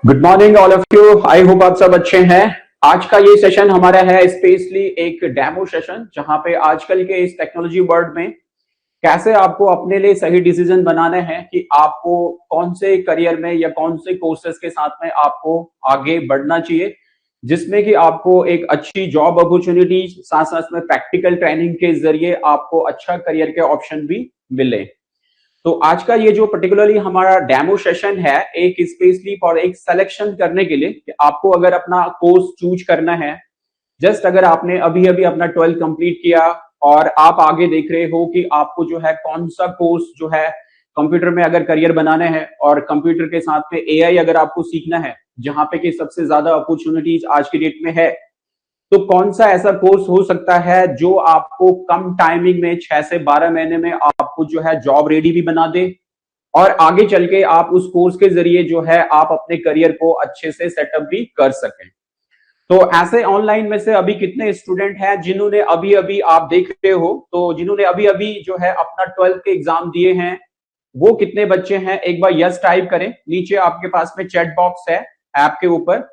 Good morning all of you. I hope आप सब अच्छे हैं। आज का ये सेशन हमारा है स्पेशली एक डेमो सेशन, जहां पे आजकल के इस टेक्नोलॉजी वर्ल्ड में कैसे आपको अपने लिए सही डिसीजन बनाने हैं कि आपको कौन से करियर में या कौन से कोर्सेज के साथ में आपको आगे बढ़ना चाहिए, जिसमें कि आपको एक अच्छी जॉब अपॉर्चुनिटी साथ साथ में प्रैक्टिकल ट्रेनिंग के जरिए आपको अच्छा करियर के ऑप्शन भी मिले। तो आज का ये जो पर्टिकुलरली हमारा डेमो सेशन है, एक स्पेशली फॉर एक सिलेक्शन करने के लिए कि आपको अगर अपना कोर्स चूज करना है। जस्ट अगर आपने अभी अभी अपना 12th कंप्लीट किया और आप आगे देख रहे हो कि आपको जो है कौन सा कोर्स जो है कंप्यूटर में अगर करियर बनाना है, और कंप्यूटर के साथ में एआई अगर आपको सीखना है, जहां पे कि सबसे ज्यादा अपॉर्चुनिटीज आज की डेट में है, तो कौन सा ऐसा कोर्स हो सकता है जो आपको कम टाइमिंग में 6 से 12 महीने में आपको जो है जॉब रेडी भी बना दे, और आगे चल के आप उस कोर्स के जरिए जो है आप अपने करियर को अच्छे से सेटअप भी कर सकें। तो ऐसे ऑनलाइन में से अभी कितने स्टूडेंट हैं जिन्होंने अभी अभी आप देख रहे हो, तो जिन्होंने अभी अभी जो है अपना 12th के एग्जाम दिए हैं, वो कितने बच्चे हैं? एक बार यस टाइप करें। नीचे आपके पास में चैट बॉक्स है ऐप के ऊपर,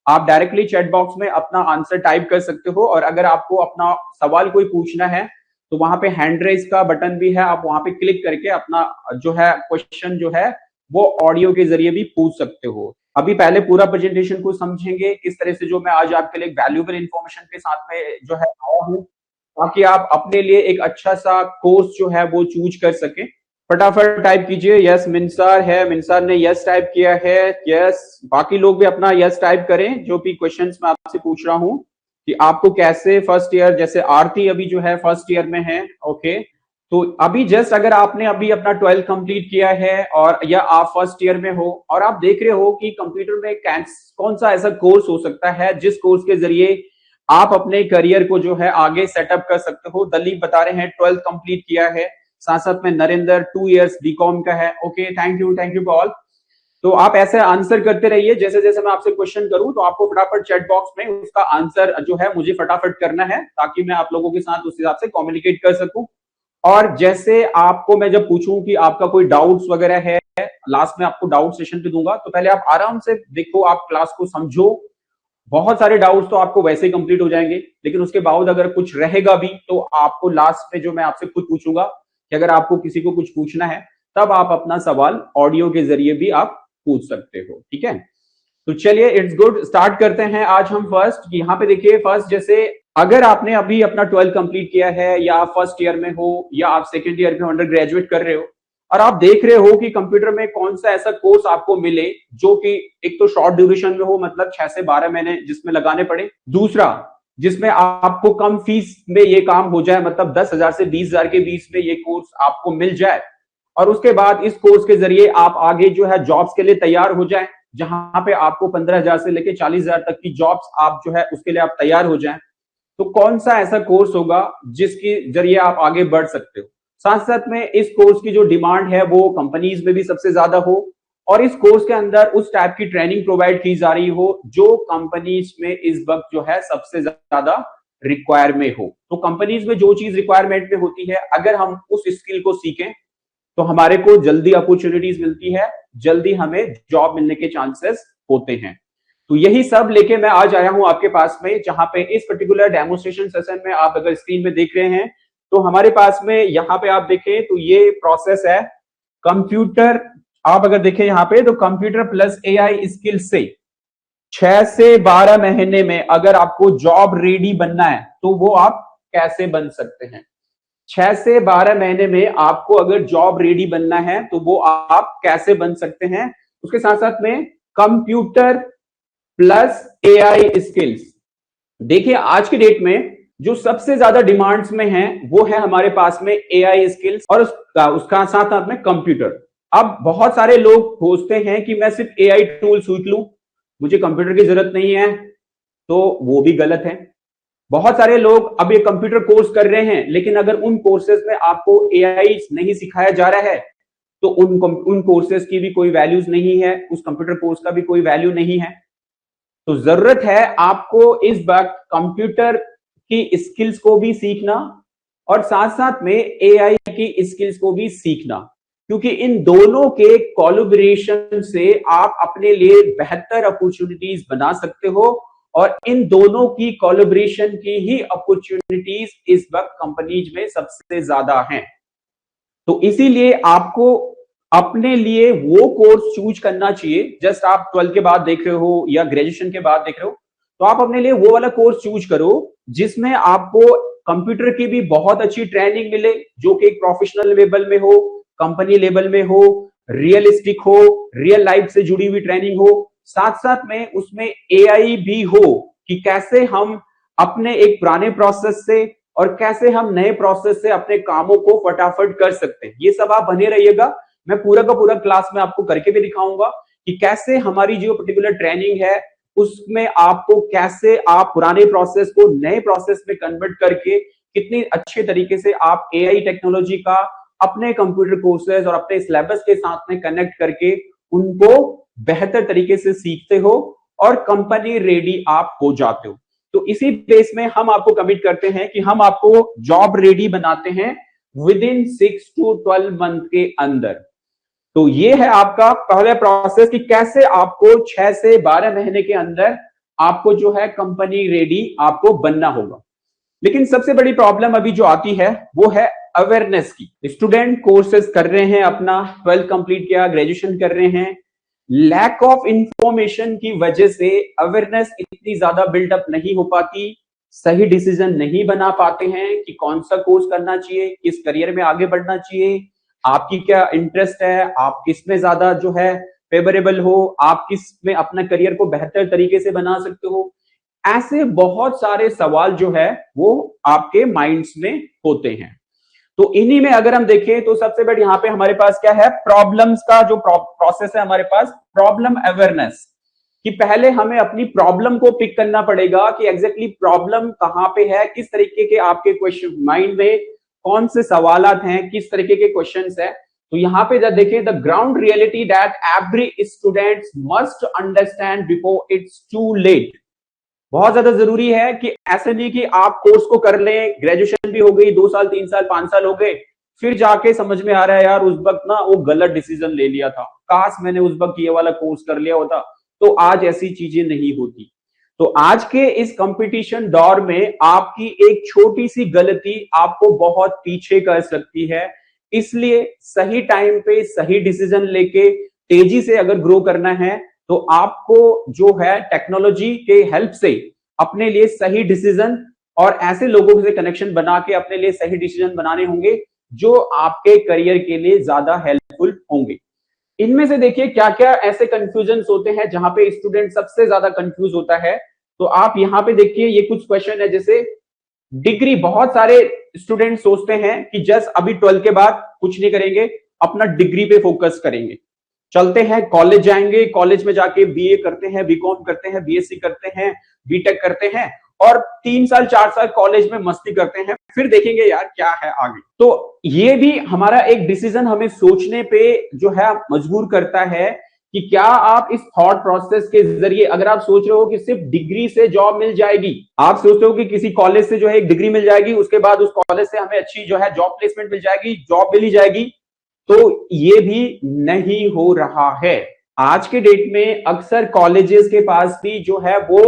आप डायरेक्टली चैट बॉक्स में अपना आंसर टाइप कर सकते हो, और अगर आपको अपना सवाल कोई पूछना है तो वहां पे हैंड रेज का बटन भी है, आप वहां पे क्लिक करके अपना जो है क्वेश्चन जो है वो ऑडियो के जरिए भी पूछ सकते हो। अभी पहले पूरा प्रेजेंटेशन को समझेंगे किस तरह से, जो मैं आज आपके लिए वैल्यूएबल इंफॉर्मेशन के साथ में जो है आया हूँ, ताकि आप अपने लिए एक अच्छा सा कोर्स जो है वो चूज कर सके। फटाफट टाइप कीजिए। यस मिनसार है, मिनसार ने यस टाइप किया है। यस, बाकी लोग भी अपना यस टाइप करें जो भी क्वेश्चंस मैं आपसे पूछ रहा हूं कि आपको कैसे फर्स्ट ईयर, जैसे आरती अभी जो है फर्स्ट ईयर में है। ओके, तो अभी जस्ट अगर आपने अभी अपना 12th कंप्लीट किया है और या आप फर्स्ट ईयर में हो और आप देख रहे हो कि कंप्यूटर में कौन सा ऐसा कोर्स हो सकता है जिस कोर्स के जरिए आप अपने करियर को जो है आगे सेटअप कर सकते हो। दलीप बता रहे हैं 12th कंप्लीट किया है, साथ साथ में नरेंद्र 2 इयर्स बीकॉम का है। Okay, thank you all. तो आप ऐसे आंसर करते रहिए, जैसे जैसे मैं आपसे क्वेश्चन करूं तो आपको फटाफट चैट बॉक्स में उसका आंसर जो है मुझे फटाफट करना है, ताकि मैं आप लोगों के साथ उस हिसाब से कम्युनिकेट कर सकूं। और जैसे आपको मैं जब पूछूं कि आपका कोई डाउट्स वगैरह है, लास्ट में आपको डाउट सेशन पे दूंगा, तो पहले आप आराम से देखो, आप क्लास को समझो। बहुत सारे डाउट्स तो आपको वैसे ही कंप्लीट हो जाएंगे, लेकिन उसके बाद अगर कुछ रहेगा भी तो आपको लास्ट में जो मैं आपसे खुद पूछूंगा कि अगर आपको किसी को कुछ पूछना है, तब आप अपना सवाल ऑडियो के जरिए भी आप पूछ सकते हो। ठीक है, तो चलिए इट्स गुड, स्टार्ट करते हैं। आज हम फर्स्ट यहाँ पे देखिए, फर्स्ट जैसे अगर आपने अभी अपना 12th कंप्लीट किया है, या आप फर्स्ट ईयर में हो, या आप सेकेंड ईयर में अंडर ग्रेजुएट कर रहे हो, और आप देख रहे हो कि कंप्यूटर में कौन सा ऐसा कोर्स आपको मिले जो कि एक तो शॉर्ट ड्यूरेशन में हो, मतलब 6 से 12 महीने जिसमें लगाने पड़े, दूसरा जिसमें आपको कम फीस में ये काम हो जाए, मतलब 10,000 से 20,000 के बीच में ये कोर्स आपको मिल जाए, और उसके बाद इस कोर्स के जरिए आप आगे जो है जॉब्स के लिए तैयार हो जाए, जहां पे आपको 15,000 से लेकर 40,000 तक की जॉब्स आप जो है उसके लिए आप तैयार हो जाएं। तो कौन सा ऐसा कोर्स होगा जिसके जरिए आप आगे बढ़ सकते हो? साथ साथ में इस कोर्स की जो डिमांड है वो कंपनीज में भी सबसे ज्यादा हो, और इस कोर्स के अंदर उस टाइप की ट्रेनिंग प्रोवाइड की जा रही हो जो कंपनीज में इस वक्त जो है सबसे ज्यादा रिक्वायर में हो। तो कंपनीज में जो चीज रिक्वायरमेंट में होती है, अगर हम उस स्किल को सीखें तो हमारे को जल्दी अपॉर्चुनिटीज मिलती है, जल्दी हमें जॉब मिलने के चांसेस होते हैं। तो यही सब लेके मैं आज आया हूं आपके पास में, जहां पे इस पर्टिकुलर डेमोन्स्ट्रेशन सेशन में आप अगर स्क्रीन में देख रहे हैं, तो हमारे पास में यहाँ पे आप देखें तो ये प्रोसेस है कंप्यूटर। आप अगर देखें यहाँ पे तो कंप्यूटर प्लस एआई स्किल से 6 से 12 महीने में अगर आपको जॉब रेडी बनना है तो वो आप कैसे बन सकते हैं। 6 से 12 महीने में आपको अगर जॉब रेडी बनना है तो वो आप कैसे बन सकते हैं। उसके साथ साथ में कंप्यूटर प्लस एआई स्किल्स। देखिए आज की डेट में जो सबसे ज्यादा डिमांड्स में है वो है हमारे पास में एआई स्किल्स, और उसका साथ साथ में कंप्यूटर। अब बहुत सारे लोग सोचते हैं कि मैं सिर्फ एआई टूल सीख लूं, मुझे कंप्यूटर की जरूरत नहीं है, तो वो भी गलत है। बहुत सारे लोग अब ये कंप्यूटर कोर्स कर रहे हैं, लेकिन अगर उन कोर्सेज में आपको एआई नहीं सिखाया जा रहा है तो उन कोर्सेज की भी कोई वैल्यूज नहीं है, उस कंप्यूटर कोर्स का भी कोई वैल्यू नहीं है। तो जरूरत है आपको इस वक्त कंप्यूटर की स्किल्स को भी सीखना, और साथ साथ में एआई की स्किल्स को भी सीखना। क्योंकि इन दोनों के कोलैबोरेशन से आप अपने लिए बेहतर अपॉर्चुनिटीज बना सकते हो, और इन दोनों की कोलैबोरेशन की ही अपॉर्चुनिटीज इस वक्त कंपनीज में सबसे ज्यादा हैं। तो इसीलिए आपको अपने लिए वो कोर्स चूज करना चाहिए। जस्ट आप 12 के बाद देख रहे हो या ग्रेजुएशन के बाद देख रहे हो, तो आप अपने लिए वो वाला कोर्स चूज करो जिसमें आपको कंप्यूटर की भी बहुत अच्छी ट्रेनिंग मिले, जो कि एक प्रोफेशनल लेवल में हो, कंपनी लेवल में हो, रियलिस्टिक हो, रियल लाइफ से जुड़ी हुई ट्रेनिंग हो, साथ साथ में उसमें एआई भी हो कि कैसे हम अपने एक पुराने प्रोसेस से और कैसे हम नए प्रोसेस से अपने कामों को फटाफट कर सकते हैं। ये सब आप बने रहिएगा, मैं पूरा का पूरा क्लास में आपको करके भी दिखाऊंगा कि कैसे हमारी जो पर्टिकुलर ट्रेनिंग है उसमें आपको कैसे आप पुराने प्रोसेस को नए प्रोसेस में कन्वर्ट करके कितनी अच्छे तरीके से आप एआई टेक्नोलॉजी का अपने कंप्यूटर कोर्सेज और अपने सिलेबस के साथ में कनेक्ट करके उनको बेहतर तरीके से सीखते हो और कंपनी रेडी आप हो जाते हो। तो इसी बेस में हम आपको कमिट करते हैं कि हम आपको जॉब रेडी बनाते हैं विद इन 6 to 12 मंथ के अंदर। तो ये है आपका पहला प्रोसेस कि कैसे आपको 6 से 12 महीने के अंदर आपको जो है कंपनी रेडी आपको बनना होगा। लेकिन सबसे बड़ी प्रॉब्लम अभी जो आती है वो है अवेयरनेस की। स्टूडेंट कोर्सेज कर रहे हैं, अपना 12th कंप्लीट किया, ग्रेजुएशन कर रहे हैं, लैक ऑफ इंफॉर्मेशन की वजह से अवेयरनेस इतनी ज्यादा बिल्डअप नहीं हो पाती, सही डिसीजन नहीं बना पाते हैं कि कौन सा कोर्स करना चाहिए, किस करियर में आगे बढ़ना चाहिए, आपकी क्या इंटरेस्ट है, आप किस में ज्यादा जो है फेवरेबल हो, आप किस में अपना करियर को बेहतर तरीके से बना सकते हो। ऐसे बहुत सारे सवाल जो है वो आपके माइंड्स में होते हैं। तो इन्हीं में अगर हम देखें तो सबसे बड़ी यहाँ पे हमारे पास क्या है, प्रॉब्लम्स का जो प्रोसेस है हमारे पास, प्रॉब्लम अवेयरनेस, कि पहले हमें अपनी प्रॉब्लम को पिक करना पड़ेगा कि एग्जैक्टली प्रॉब्लम कहां पे है, किस तरीके के आपके क्वेश्चन माइंड में कौन से सवालात हैं, किस तरीके के क्वेश्चंस है। तो यहाँ पे जब देखें, the ground reality that every student must understand before it's too late. बहुत ज्यादा जरूरी है कि ऐसे नहीं कि आप कोर्स को कर लें, ग्रेजुएशन भी हो गई, 2 साल 3 साल 5 साल हो गए, फिर जाके समझ में आ रहा है यार उस वक्त ना वो गलत डिसीजन ले लिया था, काश मैंने उस वक्त ये वाला कोर्स कर लिया होता। तो आज ऐसी चीजें नहीं होती। तो आज के इस कंपटीशन दौर में आपकी एक छोटी सी गलती आपको बहुत पीछे कर सकती है। इसलिए सही टाइम पे सही डिसीजन लेके तेजी से अगर ग्रो करना है तो आपको जो है टेक्नोलॉजी के हेल्प से अपने लिए सही डिसीजन और ऐसे लोगों से कनेक्शन बना के अपने लिए सही डिसीजन बनाने होंगे जो आपके करियर के लिए ज्यादा हेल्पफुल होंगे। इनमें से देखिए क्या क्या ऐसे कंफ्यूजन होते हैं जहां पे स्टूडेंट सबसे ज्यादा कंफ्यूज होता है। तो आप यहाँ पे देखिए, ये कुछ क्वेश्चन है, जैसे डिग्री। बहुत सारे स्टूडेंट सोचते हैं कि जस्ट अभी 12 के बाद कुछ नहीं करेंगे, अपना डिग्री पे फोकस करेंगे, चलते हैं कॉलेज जाएंगे, कॉलेज में जाके बीए करते हैं, बीकॉम करते हैं, बीएससी करते हैं, बीटेक करते हैं और 3 साल 4 साल कॉलेज में मस्ती करते हैं, फिर देखेंगे यार क्या है आगे। तो ये भी हमारा एक डिसीजन हमें सोचने पे जो है मजबूर करता है कि क्या आप इस थॉट प्रोसेस के जरिए, अगर आप सोच रहे हो कि सिर्फ डिग्री से जॉब मिल जाएगी, आप सोचते हो कि किसी कॉलेज से जो है एक डिग्री मिल जाएगी, उसके बाद उस कॉलेज से हमें अच्छी जो है जॉब प्लेसमेंट मिल जाएगी, जॉब मिल ही जाएगी, तो ये भी नहीं हो रहा है। आज के डेट में अक्सर कॉलेजेस के पास भी जो है वो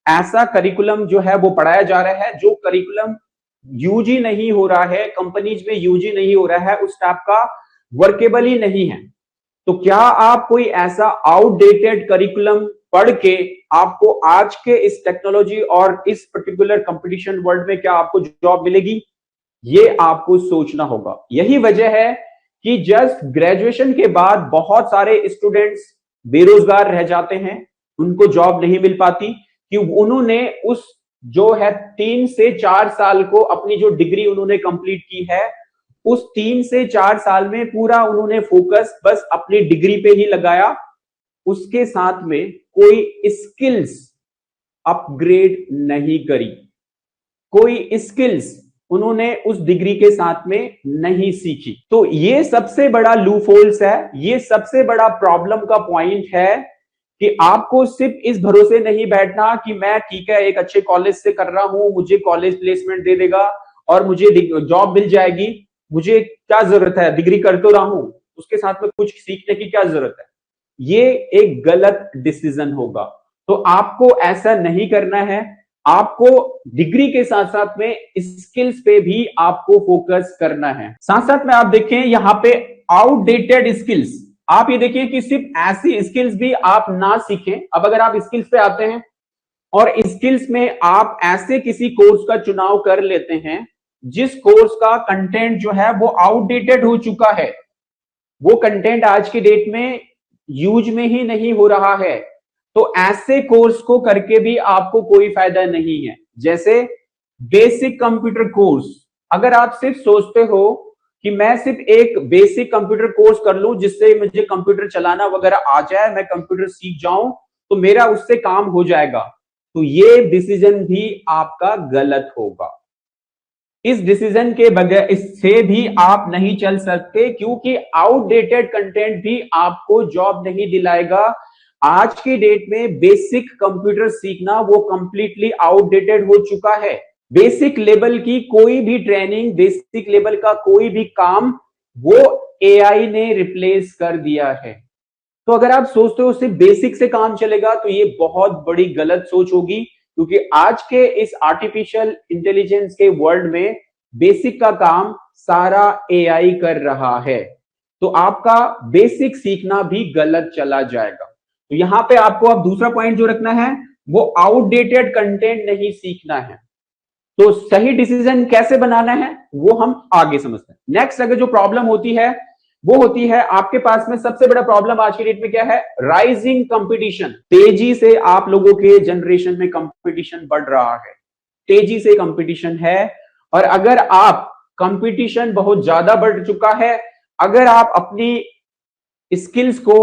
ऐसा करिकुलम जो है वो पढ़ाया जा रहा है जो करिकुलम यूजी नहीं हो रहा है, कंपनीज में यूजी नहीं हो रहा है, उस टाइप का वर्केबल ही नहीं है। तो क्या आप कोई ऐसा आउटडेटेड करिकुलम पढ़ के आपको आज के इस टेक्नोलॉजी और इस पर्टिकुलर कंपटीशन वर्ल्ड में क्या आपको जॉब मिलेगी? ये आपको सोचना होगा। यही वजह है कि जस्ट ग्रेजुएशन के बाद बहुत सारे स्टूडेंट्स बेरोजगार रह जाते हैं, उनको जॉब नहीं मिल पाती कि उन्होंने उस जो है 3 से 4 साल को अपनी जो डिग्री उन्होंने कंप्लीट की है, उस 3 से 4 साल में पूरा उन्होंने फोकस बस अपनी डिग्री पे ही लगाया, उसके साथ में कोई स्किल्स अपग्रेड नहीं करी, कोई स्किल्स उन्होंने उस डिग्री के साथ में नहीं सीखी। तो ये सबसे बड़ा लूपहोल्स है, ये सबसे बड़ा प्रॉब्लम का पॉइंट है कि आपको सिर्फ इस भरोसे नहीं बैठना कि मैं ठीक है एक अच्छे कॉलेज से कर रहा हूं, मुझे कॉलेज प्लेसमेंट दे देगा और मुझे जॉब मिल जाएगी, मुझे क्या जरूरत है, डिग्री कर तो रहा हूं, उसके साथ में कुछ सीखने की क्या जरूरत है, ये एक गलत डिसीजन होगा। तो आपको ऐसा नहीं करना है। आपको डिग्री के साथ साथ में स्किल्स पे भी आपको फोकस करना है। साथ साथ में आप देखें यहां पे आउटडेटेड स्किल्स, आप ये देखिए कि सिर्फ ऐसी स्किल्स भी आप ना सीखें। अब अगर आप स्किल्स पे आते हैं और स्किल्स में आप ऐसे किसी कोर्स का चुनाव कर लेते हैं जिस कोर्स का कंटेंट जो है वो आउटडेटेड हो चुका है, वो कंटेंट आज की डेट में यूज में ही नहीं हो रहा है, तो ऐसे कोर्स को करके भी आपको कोई फायदा नहीं है। जैसे बेसिक कंप्यूटर कोर्स, अगर आप सिर्फ सोचते हो कि मैं सिर्फ एक बेसिक कंप्यूटर कोर्स कर लूं जिससे मुझे कंप्यूटर चलाना वगैरह आ जाए, मैं कंप्यूटर सीख जाऊं तो मेरा उससे काम हो जाएगा, तो ये डिसीजन भी आपका गलत होगा। इस डिसीजन के बगैर, इससे भी आप नहीं चल सकते, क्योंकि आउटडेटेड कंटेंट भी आपको जॉब नहीं दिलाएगा। आज की डेट में बेसिक कंप्यूटर सीखना वो कंप्लीटली आउटडेटेड हो चुका है। बेसिक लेवल की कोई भी ट्रेनिंग, बेसिक लेवल का कोई भी काम वो एआई ने रिप्लेस कर दिया है। तो अगर आप सोचते हो सिर्फ बेसिक से काम चलेगा तो ये बहुत बड़ी गलत सोच होगी, क्योंकि आज के इस आर्टिफिशियल इंटेलिजेंस के वर्ल्ड में बेसिक का काम सारा एआई कर रहा है, तो आपका बेसिक सीखना भी गलत चला जाएगा। तो यहां पे आपको अब दूसरा पॉइंट जो रखना है वो आउटडेटेड कंटेंट नहीं सीखना है। तो सही डिसीजन कैसे बनाना है वो हम आगे समझते हैं। नेक्स्ट अगर जो प्रॉब्लम होती है वो होती है, आपके पास में सबसे बड़ा प्रॉब्लम आज की डेट में क्या है, राइजिंग कंपटीशन। तेजी से आप लोगों के जनरेशन में कंपटीशन बढ़ रहा है, तेजी से कंपटीशन है। और अगर आप कंपटीशन बहुत ज्यादा बढ़ चुका है, अगर आप अपनी स्किल्स को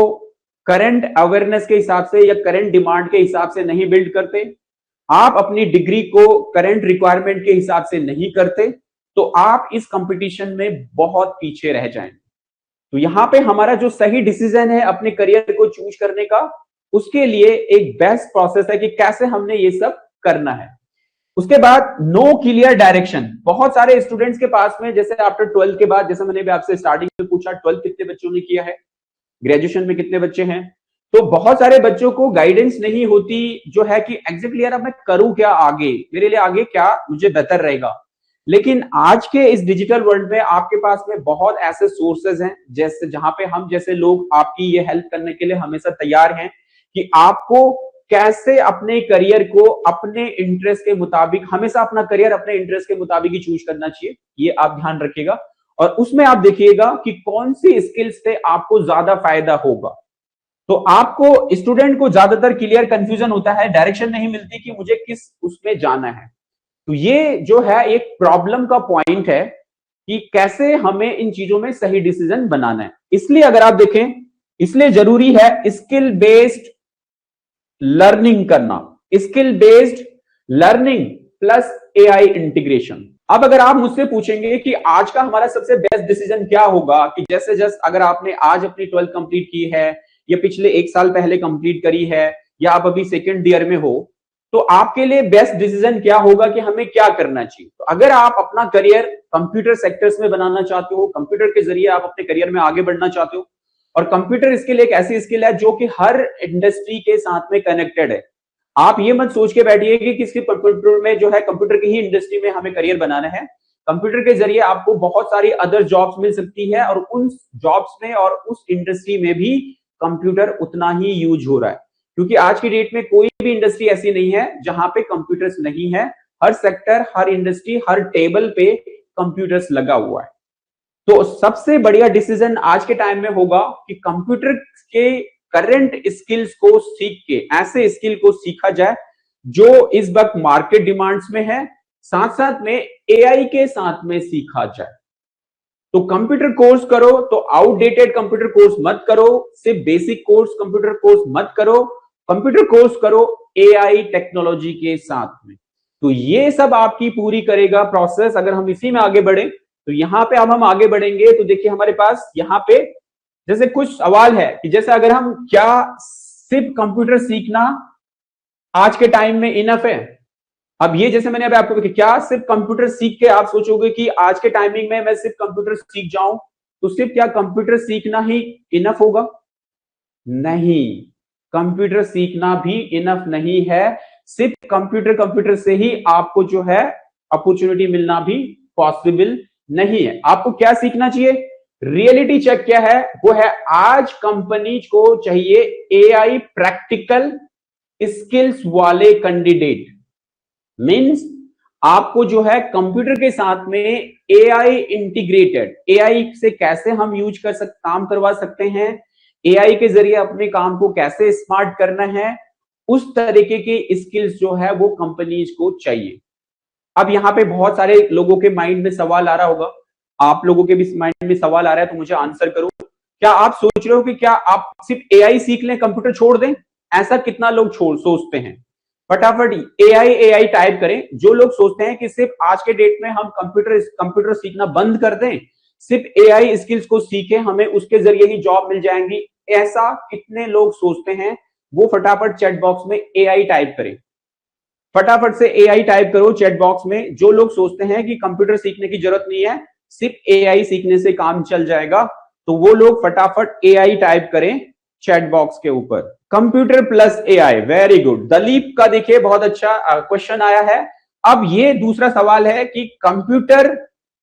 करंट अवेयरनेस के हिसाब से या करंट डिमांड के हिसाब से नहीं बिल्ड करते, आप अपनी डिग्री को करंट रिक्वायरमेंट के हिसाब से नहीं करते, तो आप इस कंपटीशन में बहुत पीछे रह जाएंगे। तो यहां पे हमारा जो सही डिसीजन है अपने करियर को चूज करने का, उसके लिए एक बेस्ट प्रोसेस है कि कैसे हमने ये सब करना है। उसके बाद नो क्लियर डायरेक्शन। बहुत सारे स्टूडेंट्स के पास में, जैसे आफ्टर 12 के बाद, जैसे मैंने भी आपसे स्टार्टिंग में पूछा 12 कितने बच्चों ने किया है, ग्रेजुएशन में कितने बच्चे हैं, तो बहुत सारे बच्चों को गाइडेंस नहीं होती जो है कि एग्जैक्टली यार अब मैं करूं क्या आगे, मेरे लिए आगे क्या मुझे बेहतर रहेगा। लेकिन आज के इस डिजिटल वर्ल्ड में आपके पास में बहुत ऐसे सोर्सेज हैं जैसे जहां पे हम जैसे लोग आपकी ये हेल्प करने के लिए हमेशा तैयार हैं कि आपको कैसे अपने करियर को अपने इंटरेस्ट के मुताबिक, हमेशा अपना करियर अपने इंटरेस्ट के मुताबिक ही चूज करना चाहिए, ये आप ध्यान रखिएगा। और उसमें आप देखिएगा कि कौन सी स्किल्स से आपको ज्यादा फायदा होगा। तो आपको, स्टूडेंट को ज्यादातर क्लियर कंफ्यूजन होता है, डायरेक्शन नहीं मिलती कि मुझे किस उसमें जाना है। तो ये जो है एक प्रॉब्लम का पॉइंट है कि कैसे हमें इन चीजों में सही डिसीजन बनाना है। इसलिए अगर आप देखें, इसलिए जरूरी है स्किल बेस्ड लर्निंग करना, skill based learning plus AI integration. अब अगर आप मुझसे पूछेंगे कि आज का हमारा सबसे बेस्ट डिसीजन क्या होगा, कि जैसे जस्ट अगर आपने आज अपनी 12th कंप्लीट की है या पिछले 1 साल पहले कंप्लीट करी है या आप अभी सेकेंड ईयर में हो, तो आपके लिए बेस्ट डिसीजन क्या होगा कि हमें क्या करना चाहिए। तो अगर आप अपना करियर कंप्यूटर सेक्टर्स में बनाना चाहते हो, कंप्यूटर के जरिए आप अपने करियर में आगे बढ़ना चाहते हो, और कंप्यूटर स्किल एक ऐसी स्किल है जो कि हर इंडस्ट्री के साथ में कनेक्टेड है। आप ये मत सोच के बैठिए कि किसी कंप्यूटर में जो है, कंप्यूटर की ही इंडस्ट्री में हमें करियर बनाना है। कंप्यूटर के जरिए आपको बहुत सारी अदर जॉब्स मिल सकती है और उन जॉब्स में और उस इंडस्ट्री में भी कंप्यूटर उतना ही यूज हो रहा है, क्योंकि आज की डेट में कोई भी इंडस्ट्री ऐसी नहीं है जहां पे कंप्यूटर्स नहीं है। हर सेक्टर, हर इंडस्ट्री, हर टेबल पे कंप्यूटर्स लगा हुआ है। तो सबसे बढ़िया डिसीजन आज के टाइम में होगा कि कंप्यूटर के करंट स्किल्स को सीख के ऐसे स्किल को सीखा जाए जो इस वक्त मार्केट डिमांड्स में है, साथ साथ में एआई के साथ में सीखा जाए। तो कंप्यूटर कोर्स करो तो आउटडेटेड कंप्यूटर कोर्स मत करो, सिर्फ बेसिक कोर्स कंप्यूटर कोर्स मत करो, कंप्यूटर कोर्स करो एआई टेक्नोलॉजी के साथ में। तो ये सब आपकी पूरी करेगा प्रोसेस। अगर हम इसी में आगे बढ़े तो यहां पे अब हम आगे बढ़ेंगे तो देखिए हमारे पास यहां पे जैसे कुछ सवाल है कि जैसे अगर हम, क्या सिर्फ कंप्यूटर सीखना आज के टाइम में इनफ है। अब ये जैसे मैंने अभी आपको, क्या सिर्फ कंप्यूटर सीख के आप सोचोगे कि आज के टाइमिंग में मैं सिर्फ कंप्यूटर सीख जाऊं तो सिर्फ क्या कंप्यूटर सीखना ही इनफ होगा? नहीं, कंप्यूटर सीखना भी इनफ नहीं है। सिर्फ कंप्यूटर से ही आपको जो है अपॉर्चुनिटी मिलना भी पॉसिबल नहीं है। आपको क्या सीखना चाहिए? रियलिटी चेक क्या है? वो है आज कंपनी को चाहिए एआई प्रैक्टिकल स्किल्स वाले कैंडिडेट। मींस आपको जो है कंप्यूटर के साथ में एआई इंटीग्रेटेड, एआई से कैसे हम यूज कर सकते, काम करवा सकते हैं, एआई के जरिए अपने काम को कैसे स्मार्ट करना है, उस तरीके की स्किल्स जो है वो कंपनीज को चाहिए। अब यहाँ पे बहुत सारे लोगों के माइंड में सवाल आ रहा होगा, आप लोगों के भी माइंड में सवाल आ रहा है, तो मुझे आंसर करो। क्या आप सोच रहे हो कि क्या आप सिर्फ एआई सीख लें, कंप्यूटर छोड़ दें? ऐसा कितना लोग सोचते हैं? फटाफट एआई एआई टाइप करें। जो लोग सोचते हैं कि सिर्फ आज के डेट में हम कंप्यूटर सीखना बंद कर दें, सिर्फ एआई स्किल्स को सीखें, हमें उसके जरिए ही जॉब मिल जाएंगी, ऐसा कितने लोग सोचते हैं? वो फटाफट चैट बॉक्स में एआई टाइप करें। फटाफट से एआई टाइप करो चैट बॉक्स में। जो लोग सोचते हैं कि कंप्यूटर सीखने की जरूरत नहीं है, सिर्फ एआई सीखने से काम चल जाएगा, तो वो लोग फटाफट एआई टाइप करें चैट बॉक्स के ऊपर। Computer plus AI, very good. Dalip का देखिए बहुत अच्छा क्वेश्चन आया है। अब ये दूसरा सवाल है कि कंप्यूटर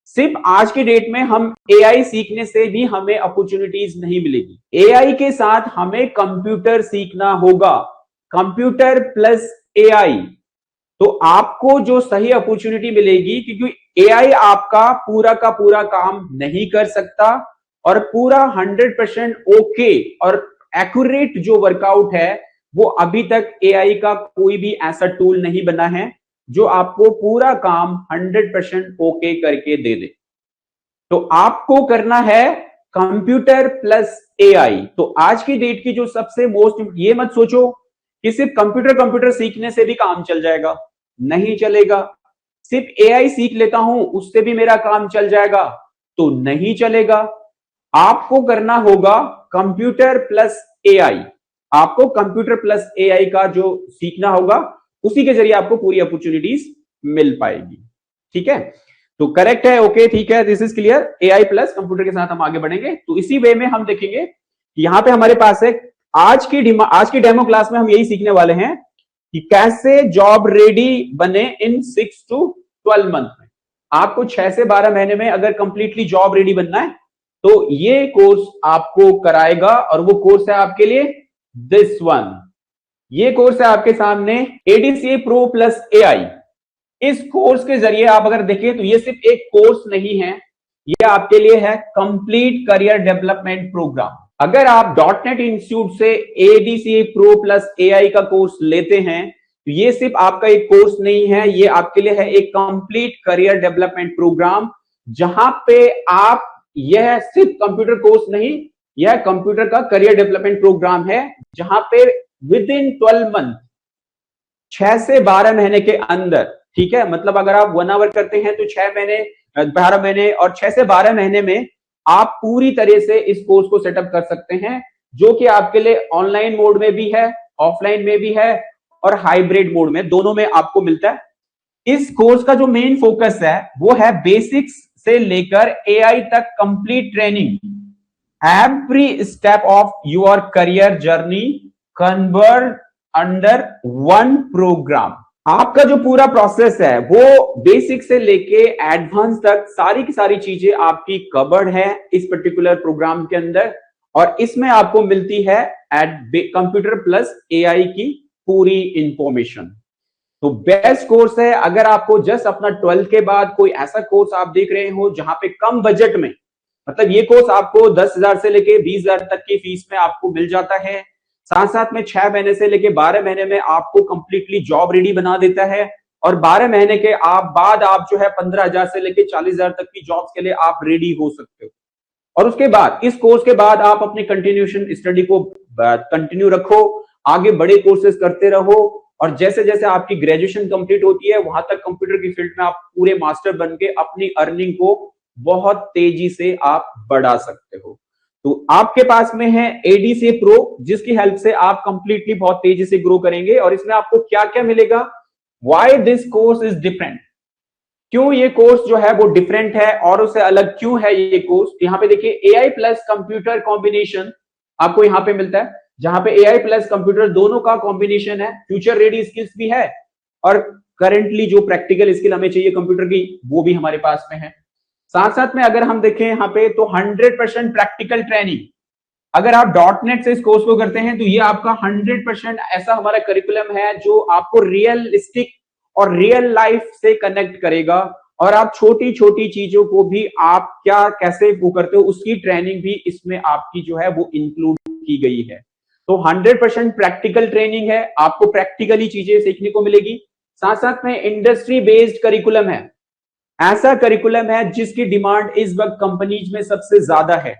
सिर्फ आज के डेट में हम एआई सीखने से भी हमें अपॉर्चुनिटीज नहीं मिलेगी। एआई के साथ हमें कंप्यूटर सीखना होगा। कंप्यूटर प्लस एआई, तो आपको जो सही अपॉर्चुनिटी मिलेगी, क्योंकि एआई आपका पूरा का पूरा काम नहीं कर सकता, और पूरा 100% ओके और एक्यूरेट जो वर्कआउट है वो अभी तक एआई का कोई भी ऐसा टूल नहीं बना है जो आपको पूरा काम 100% ओके करके दे दे। तो आपको करना है कंप्यूटर प्लस एआई। तो आज की डेट की जो सबसे मोस्ट, ये मत सोचो कि सिर्फ कंप्यूटर सीखने से भी काम चल जाएगा, नहीं चलेगा। सिर्फ एआई सीख लेता हूं उससे भी मेरा काम चल जाएगा, तो नहीं चलेगा। आपको करना होगा कंप्यूटर प्लस एआई। आपको कंप्यूटर प्लस एआई का जो सीखना होगा, उसी के जरिए आपको पूरी अपॉर्चुनिटीज मिल पाएगी। ठीक है, तो करेक्ट है, ओके, ठीक है, this is clear. AI plus computer के साथ हम आगे बढ़ेंगे। तो इसी वे में हम देखेंगे कि यहां पे हमारे पास है आज की डेमो क्लास में हम यही सीखने वाले हैं कि कैसे जॉब रेडी बने इन 6 to 12 मंथ में। आपको 6 से 12 महीने में अगर कंप्लीटली जॉब रेडी बनना है, तो ये कोर्स आपको कराएगा, और वो कोर्स है आपके लिए दिस वन। ये कोर्स है आपके सामने एडीसीए प्रो प्लस एआई। इस कोर्स के जरिए आप अगर देखें तो ये सिर्फ एक कोर्स नहीं है, ये आपके लिए है कंप्लीट करियर डेवलपमेंट प्रोग्राम। अगर आप .NET इंस्टीट्यूट से एडीसीए प्रो प्लस एआई का कोर्स लेते हैं, तो ये सिर्फ आपका एक कोर्स नहीं है, ये आपके लिए है एक कंप्लीट करियर डेवलपमेंट प्रोग्राम, जहां पे आप, यह सिर्फ कंप्यूटर कोर्स नहीं, यह कंप्यूटर का करियर डेवलपमेंट प्रोग्राम है, जहां पे विद इन 12 मंथ, 6 से 12 महीने के अंदर, ठीक है, मतलब अगर आप 1 आवर करते हैं तो 6 महीने, 12 महीने, और 6 से 12 महीने में आप पूरी तरह से इस कोर्स को सेटअप कर सकते हैं, जो कि आपके लिए ऑनलाइन मोड में भी है, ऑफलाइन में भी है, और हाइब्रिड मोड में, दोनों में आपको मिलता है। इस कोर्स का जो मेन फोकस है वो है बेसिक्स से लेकर एआई तक complete training, every step of your career journey convert under one programme. आपका जो पूरा प्रोसेस है वो बेसिक से लेके एडवांस तक सारी की सारी चीजें आपकी कवर्ड है इस पर्टिकुलर प्रोग्राम के अंदर, और इसमें आपको मिलती है कंप्यूटर प्लस एआई की पूरी इंफॉर्मेशन। तो बेस्ट कोर्स है। अगर आपको जस्ट अपना 12th के बाद कोई ऐसा कोर्स आप देख रहे हो जहां पे कम बजट में, मतलब ये कोर्स आपको 10,000 से लेके 20,000 तक की फीस में आपको मिल जाता है, साथ साथ में 6 महीने से लेके 12 महीने में आपको कंप्लीटली जॉब रेडी बना देता है, और 12 महीने के बाद आप जो है 15,000 से लेके 40,000 तक की जॉब्स के लिए आप रेडी हो सकते हो। और उसके बाद, इस कोर्स के बाद आप अपनी कंटिन्यूएशन स्टडी को कंटिन्यू रखो, आगे बड़े कोर्सेज करते रहो, और जैसे जैसे आपकी ग्रेजुएशन कंप्लीट होती है वहां तक कंप्यूटर की फील्ड में आप पूरे मास्टर बन के अपनी अर्निंग को बहुत तेजी से आप बढ़ा सकते हो। तो आपके पास में है एडीसीए प्रो, जिसकी हेल्प से आप कंप्लीटली बहुत तेजी से ग्रो करेंगे। और इसमें आपको क्या क्या मिलेगा, why this course is different, क्यों ये कोर्स जो है वो डिफरेंट है और उससे अलग क्यों है ये कोर्स? यहाँ पे देखिए एआई प्लस कंप्यूटर कॉम्बिनेशन आपको यहाँ पे मिलता है, जहां पे एआई प्लस कंप्यूटर दोनों का कॉम्बिनेशन है, फ्यूचर रेडी स्किल्स भी है और करंटली जो प्रैक्टिकल स्किल हमें चाहिए कंप्यूटर की वो भी हमारे पास में है। साथ साथ में अगर हम देखें यहाँ पे तो 100% प्रैक्टिकल ट्रेनिंग, अगर आप .NET से इस कोर्स को करते हैं तो ये आपका 100% ऐसा हमारा करिकुलम है जो आपको रियलिस्टिक और रियल लाइफ से कनेक्ट करेगा और आप छोटी छोटी चीजों को भी आप क्या कैसे वो करते हो उसकी ट्रेनिंग भी इसमें आपकी जो है वो इंक्लूड की गई है। तो 100% प्रैक्टिकल ट्रेनिंग है, आपको प्रैक्टिकली चीजें सीखने को मिलेगी। साथ साथ में इंडस्ट्री बेस्ड करिकुलम है, ऐसा करिकुलम है जिसकी डिमांड इस वक्त कंपनीज में सबसे ज्यादा है।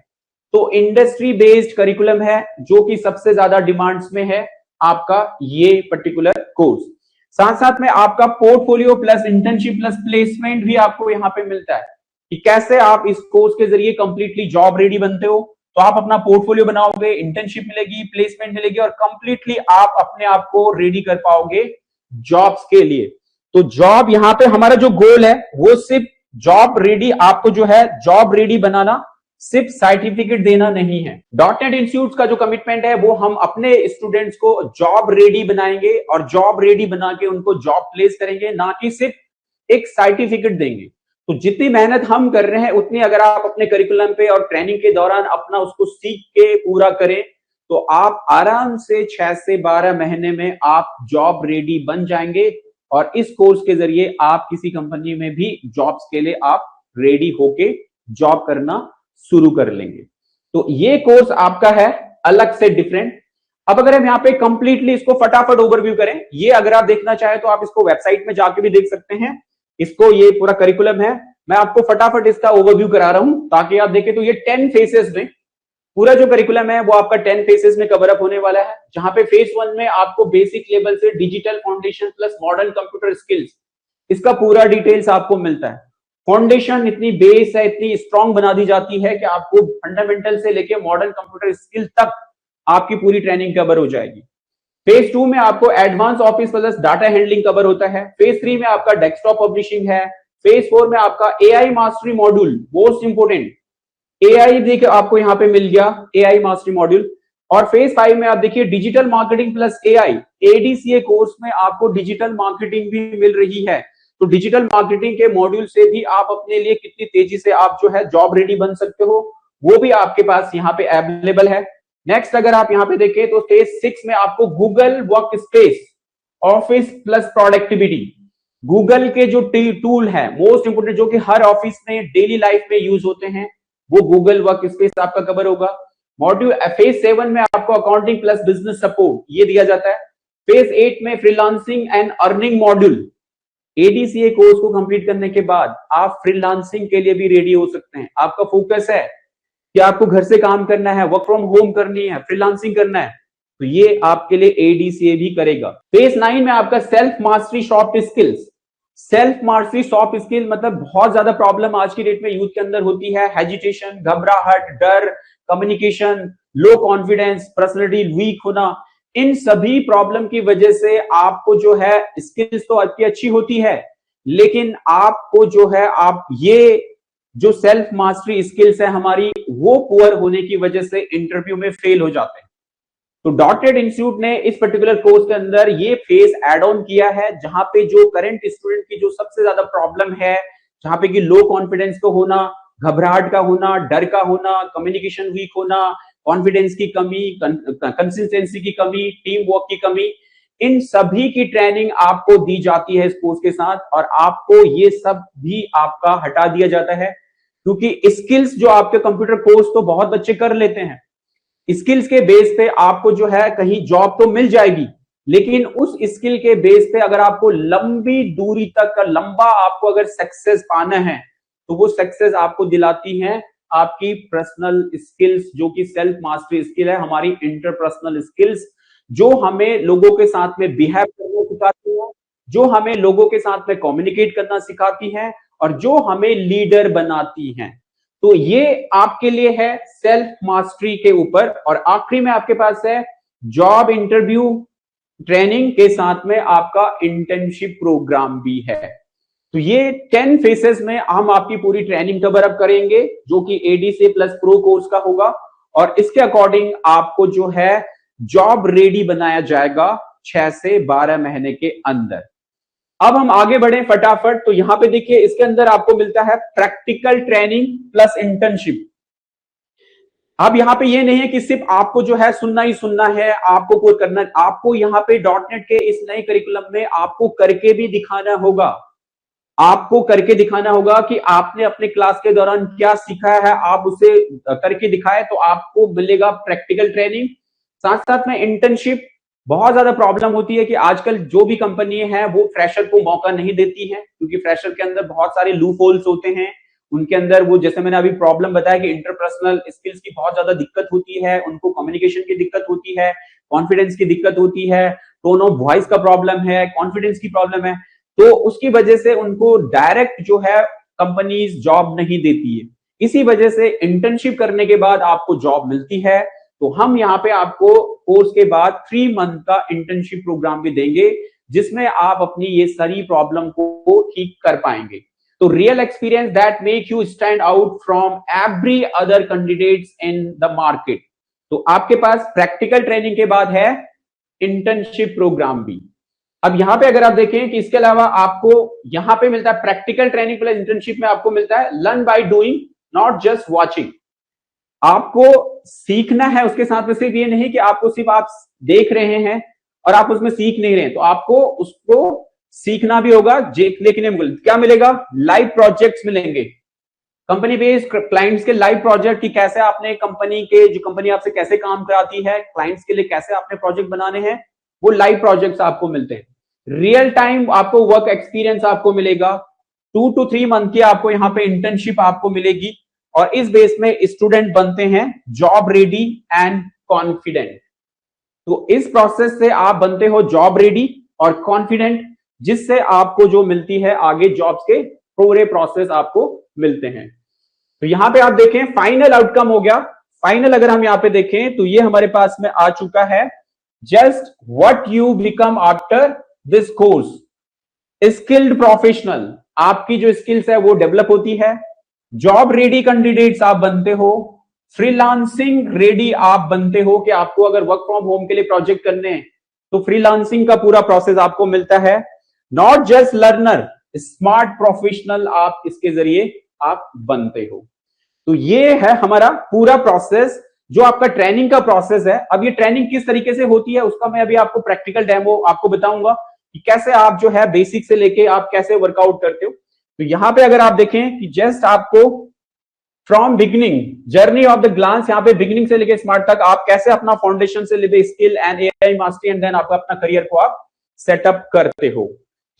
तो इंडस्ट्री बेस्ड करिकुलम है जो कि सबसे ज्यादा डिमांड्स में है आपका ये पर्टिकुलर कोर्स। साथ साथ में आपका portfolio plus internship plus placement भी आपको यहाँ पे मिलता है कि कैसे आप इस कोर्स के जरिए कंप्लीटली जॉब रेडी बनते हो। तो आप अपना पोर्टफोलियो बनाओगे, इंटर्नशिप मिलेगी, प्लेसमेंट मिलेगी और कंप्लीटली आप अपने आप को रेडी कर पाओगे जॉब्स के लिए। तो जॉब यहाँ पे हमारा जो गोल है वो सिर्फ जॉब रेडी, आपको जो है जॉब रेडी बनाना, सिर्फ सर्टिफिकेट देना नहीं है। .NET इंस्टीट्यूट का जो कमिटमेंट है वो हम अपने स्टूडेंट्स को जॉब रेडी बनाएंगे और जॉब रेडी बना के उनको जॉब प्लेस करेंगे, ना कि सिर्फ एक सर्टिफिकेट देंगे। तो जितनी मेहनत हम कर रहे हैं उतनी अगर आप अपने करिकुलम पे और ट्रेनिंग के दौरान अपना उसको सीख के पूरा करें तो आप आराम से 6 से 12 महीने में आप जॉब रेडी बन जाएंगे और इस कोर्स के जरिए आप किसी कंपनी में भी जॉब्स के लिए आप रेडी होके जॉब करना शुरू कर लेंगे। तो ये कोर्स आपका है अलग से डिफरेंट। अब अगर हम यहाँ पे कंप्लीटली इसको फटाफट ओवरव्यू करें, ये अगर आप देखना चाहें तो आप इसको वेबसाइट में जाके भी देख सकते हैं। इसको ये पूरा करिकुलम है, मैं आपको फटाफट इसका ओवरव्यू करा रहा हूं ताकि आप देखें। तो ये 10 फेसेस में पूरा जो करिकुलम है वो आपका 10 फेसेस में कवर अप होने वाला है, जहां पे फेज 1 में आपको बेसिक लेवल से digital foundation plus modern computer skills, इसका पूरा डिटेल्स आपको मिलता है। फाउंडेशन इतनी बेस है, इतनी स्ट्रांग बना दी जाती है कि आपको फंडामेंटल से लेके मॉडर्न कंप्यूटर स्किल तक आपकी पूरी ट्रेनिंग कवर हो जाएगी। फेज 2 में आपको advance office plus data handling cover होता है। फेज 3 में आपका डेस्कटॉप पब्लिशिंग है। फेज 4 में आपका AI mastery module, most important AI देखिए आपको यहाँ पे मिल गया, एआई मास्टरी मॉड्यूल। और फेज 5 में आप देखिए digital marketing plus AI, ADCA course में आपको डिजिटल मार्केटिंग भी मिल रही है। तो डिजिटल मार्केटिंग के मॉड्यूल से भी आप अपने लिए कितनी तेजी से आप जो है जॉब रेडी बन सकते हो वो भी आपके पास यहाँ पे अवेलेबल है। नेक्स्ट अगर आप यहाँ पे देखें तो फेज 6 में आपको Google work space, office plus productivity, Google के जो टूल है मोस्ट इंपोर्टेंट जो कि हर ऑफिस में डेली लाइफ में यूज होते हैं, वो गूगल वर्क स्पेस आपका कवर होगा। मॉड्यूल फेज 7 में आपको अकाउंटिंग प्लस बिजनेस सपोर्ट ये दिया जाता है। फेज 8 में freelancing and earning module, ADCA course को कंप्लीट करने के बाद आप फ्रीलांसिंग के लिए भी रेडी हो सकते हैं। आपका फोकस है कि आपको घर से काम करना है, वर्क फ्रॉम होम करनी है, फ्रीलांसिंग करना है, तो ये आपके लिए एडीसीए भी करेगा। फेज 9 में आपका self mastery soft skills, self mastery soft skill मतलब बहुत ज्यादा प्रॉब्लम आज की डेट में यूथ के अंदर होती है, हेजिटेशन, घबराहट, डर, communication, low confidence, personality weak होना, इन सभी प्रॉब्लम की वजह से आपको जो है स्किल्स तो आपकी अच्छी होती है लेकिन आपको जो है आप ये जो सेल्फ मास्टरी स्किल्स है हमारी वो पुअर होने की वजह से इंटरव्यू में फेल हो जाते हैं। तो .NET इंस्टीट्यूट ने इस पर्टिकुलर कोर्स के अंदर ये फेज एड ऑन किया है जहां पे जो करंट स्टूडेंट की जो सबसे ज्यादा प्रॉब्लम है, जहां पे कि लो कॉन्फिडेंस का होना, घबराहट का होना, डर का होना, कम्युनिकेशन वीक होना, कॉन्फिडेंस की कमी, कंसिस्टेंसी की कमी, टीम वर्क की कमी, इन सभी की ट्रेनिंग आपको दी जाती है इस कोर्स के साथ और आपको ये सब भी आपका हटा दिया जाता है क्योंकि स्किल्स जो आपके कंप्यूटर कोर्स तो बहुत बच्चे कर लेते हैं, स्किल्स के बेस पे आपको जो है कहीं जॉब तो मिल जाएगी लेकिन उस स्किल के बेस पे अगर आपको लंबी दूरी तक का लंबा आपको अगर सक्सेस पाना है तो वो सक्सेस आपको दिलाती है आपकी पर्सनल स्किल्स जो कि सेल्फ मास्टरी स्किल है, हमारी इंटरपर्सनल स्किल्स जो हमें लोगों के साथ में बिहेव करना सिखाती है, जो हमें लोगों के साथ में कम्युनिकेट करना सिखाती है और जो हमें लीडर बनाती हैं। तो ये आपके लिए है सेल्फ मास्टरी के ऊपर। और आखिरी में आपके पास है जॉब इंटरव्यू ट्रेनिंग के साथ में आपका इंटर्नशिप प्रोग्राम भी है। तो ये 10 फेसेस में हम आपकी पूरी ट्रेनिंग कवर अप करेंगे, जो कि एडीसी प्लस प्रो कोर्स का होगा, और इसके अकॉर्डिंग आपको जो है जॉब रेडी बनाया जाएगा 6 से 12 महीने के अंदर। अब हम आगे बढ़े फटाफट। तो यहां पे देखिए, इसके अंदर आपको मिलता है प्रैक्टिकल ट्रेनिंग प्लस इंटर्नशिप। अब यहाँ पे ये नहीं है कि सिर्फ आपको जो है सुनना ही सुनना है, आपको कोई करना, आपको यहाँ पे डॉटनेट के इस नए करिकुलम में आपको करके भी दिखाना होगा। आपको करके दिखाना होगा कि आपने अपने क्लास के दौरान क्या सीखा है, आप उसे करके दिखाए तो आपको मिलेगा प्रैक्टिकल ट्रेनिंग। साथ साथ में इंटर्नशिप। बहुत ज्यादा प्रॉब्लम होती है कि आजकल जो भी कंपनी है वो फ्रेशर को मौका नहीं देती है, क्योंकि फ्रेशर के अंदर बहुत सारे लूप होल्स होते हैं। उनके अंदर वो, जैसे मैंने अभी प्रॉब्लम बताया कि इंटरपर्सनल स्किल्स की बहुत ज्यादा दिक्कत होती है, उनको कम्युनिकेशन की दिक्कत होती है, कॉन्फिडेंस की दिक्कत होती है, टोन ऑफ वॉइस का प्रॉब्लम है, कॉन्फिडेंस की प्रॉब्लम है। तो उसकी वजह से उनको डायरेक्ट जो है कंपनीज जॉब नहीं देती है। इसी वजह से इंटर्नशिप करने के बाद आपको जॉब मिलती है। तो हम यहाँ पे आपको कोर्स के बाद 3 मंथ का इंटर्नशिप प्रोग्राम भी देंगे, जिसमें आप अपनी ये सारी प्रॉब्लम को ठीक कर पाएंगे। तो real experience that make you stand out from every other candidates in the market. तो आपके पास प्रैक्टिकल ट्रेनिंग के बाद है इंटर्नशिप प्रोग्राम भी। अब यहां पे अगर आप देखें कि इसके अलावा आपको यहां पे मिलता है प्रैक्टिकल ट्रेनिंग प्लस इंटर्नशिप में आपको मिलता है learn by doing, not just watching. आपको सीखना है, उसके साथ में सिर्फ ये नहीं कि आपको सिर्फ आप देख रहे हैं और आप उसमें सीख नहीं रहे हैं, तो आपको उसको सीखना भी होगा। लेकिन क्या मिलेगा? लाइव प्रोजेक्ट्स मिलेंगे, कंपनी बेस्ड क्लाइंट्स के लाइव प्रोजेक्ट, की कैसे आपने कंपनी के, जो कंपनी आपसे कैसे काम कराती है, क्लाइंट्स के लिए कैसे आपने प्रोजेक्ट बनाने हैं, वो लाइव प्रोजेक्ट्स आपको मिलते हैं। रियल टाइम आपको वर्क एक्सपीरियंस आपको मिलेगा। 2 to 3 मंथ की आपको यहाँ पे इंटर्नशिप आपको मिलेगी, और इस बेस में स्टूडेंट बनते हैं जॉब रेडी एंड कॉन्फिडेंट। तो इस प्रोसेस से आप बनते हो जॉब रेडी और कॉन्फिडेंट, जिससे आपको जो मिलती है आगे जॉब्स के पूरे प्रोसेस आपको मिलते हैं। तो यहां पे आप देखें फाइनल आउटकम हो गया। फाइनल अगर हम यहाँ पे देखें तो ये हमारे पास में आ चुका है, just what you become after this course. Skilled professional, आपकी जो स्किल्स है वो डेवलप होती है। जॉब रेडी कैंडिडेट्स आप बनते हो। फ्रीलांसिंग रेडी आप बनते हो कि आपको अगर वर्क फ्रॉम होम के लिए प्रोजेक्ट करने हैं तो फ्रीलांसिंग का पूरा प्रोसेस आपको मिलता है। Not just learner, smart professional आप इसके जरिए आप बनते हो। तो ये है हमारा पूरा प्रोसेस, जो आपका ट्रेनिंग का प्रोसेस है। अब ये ट्रेनिंग किस तरीके से होती है उसका मैं अभी आपको प्रैक्टिकल डेमो आपको बताऊंगा कि कैसे आप जो है बेसिक से लेके आप कैसे वर्कआउट करते हो। तो यहां पे अगर आप देखें कि जस्ट आपको from beginning journey of the glance, यहाँ पे बिगिनिंग से लेके स्मार्ट तक आप कैसे अपना फाउंडेशन से लेके skill and AI mastery and then आपका अपना करियर को आप सेटअप करते हो।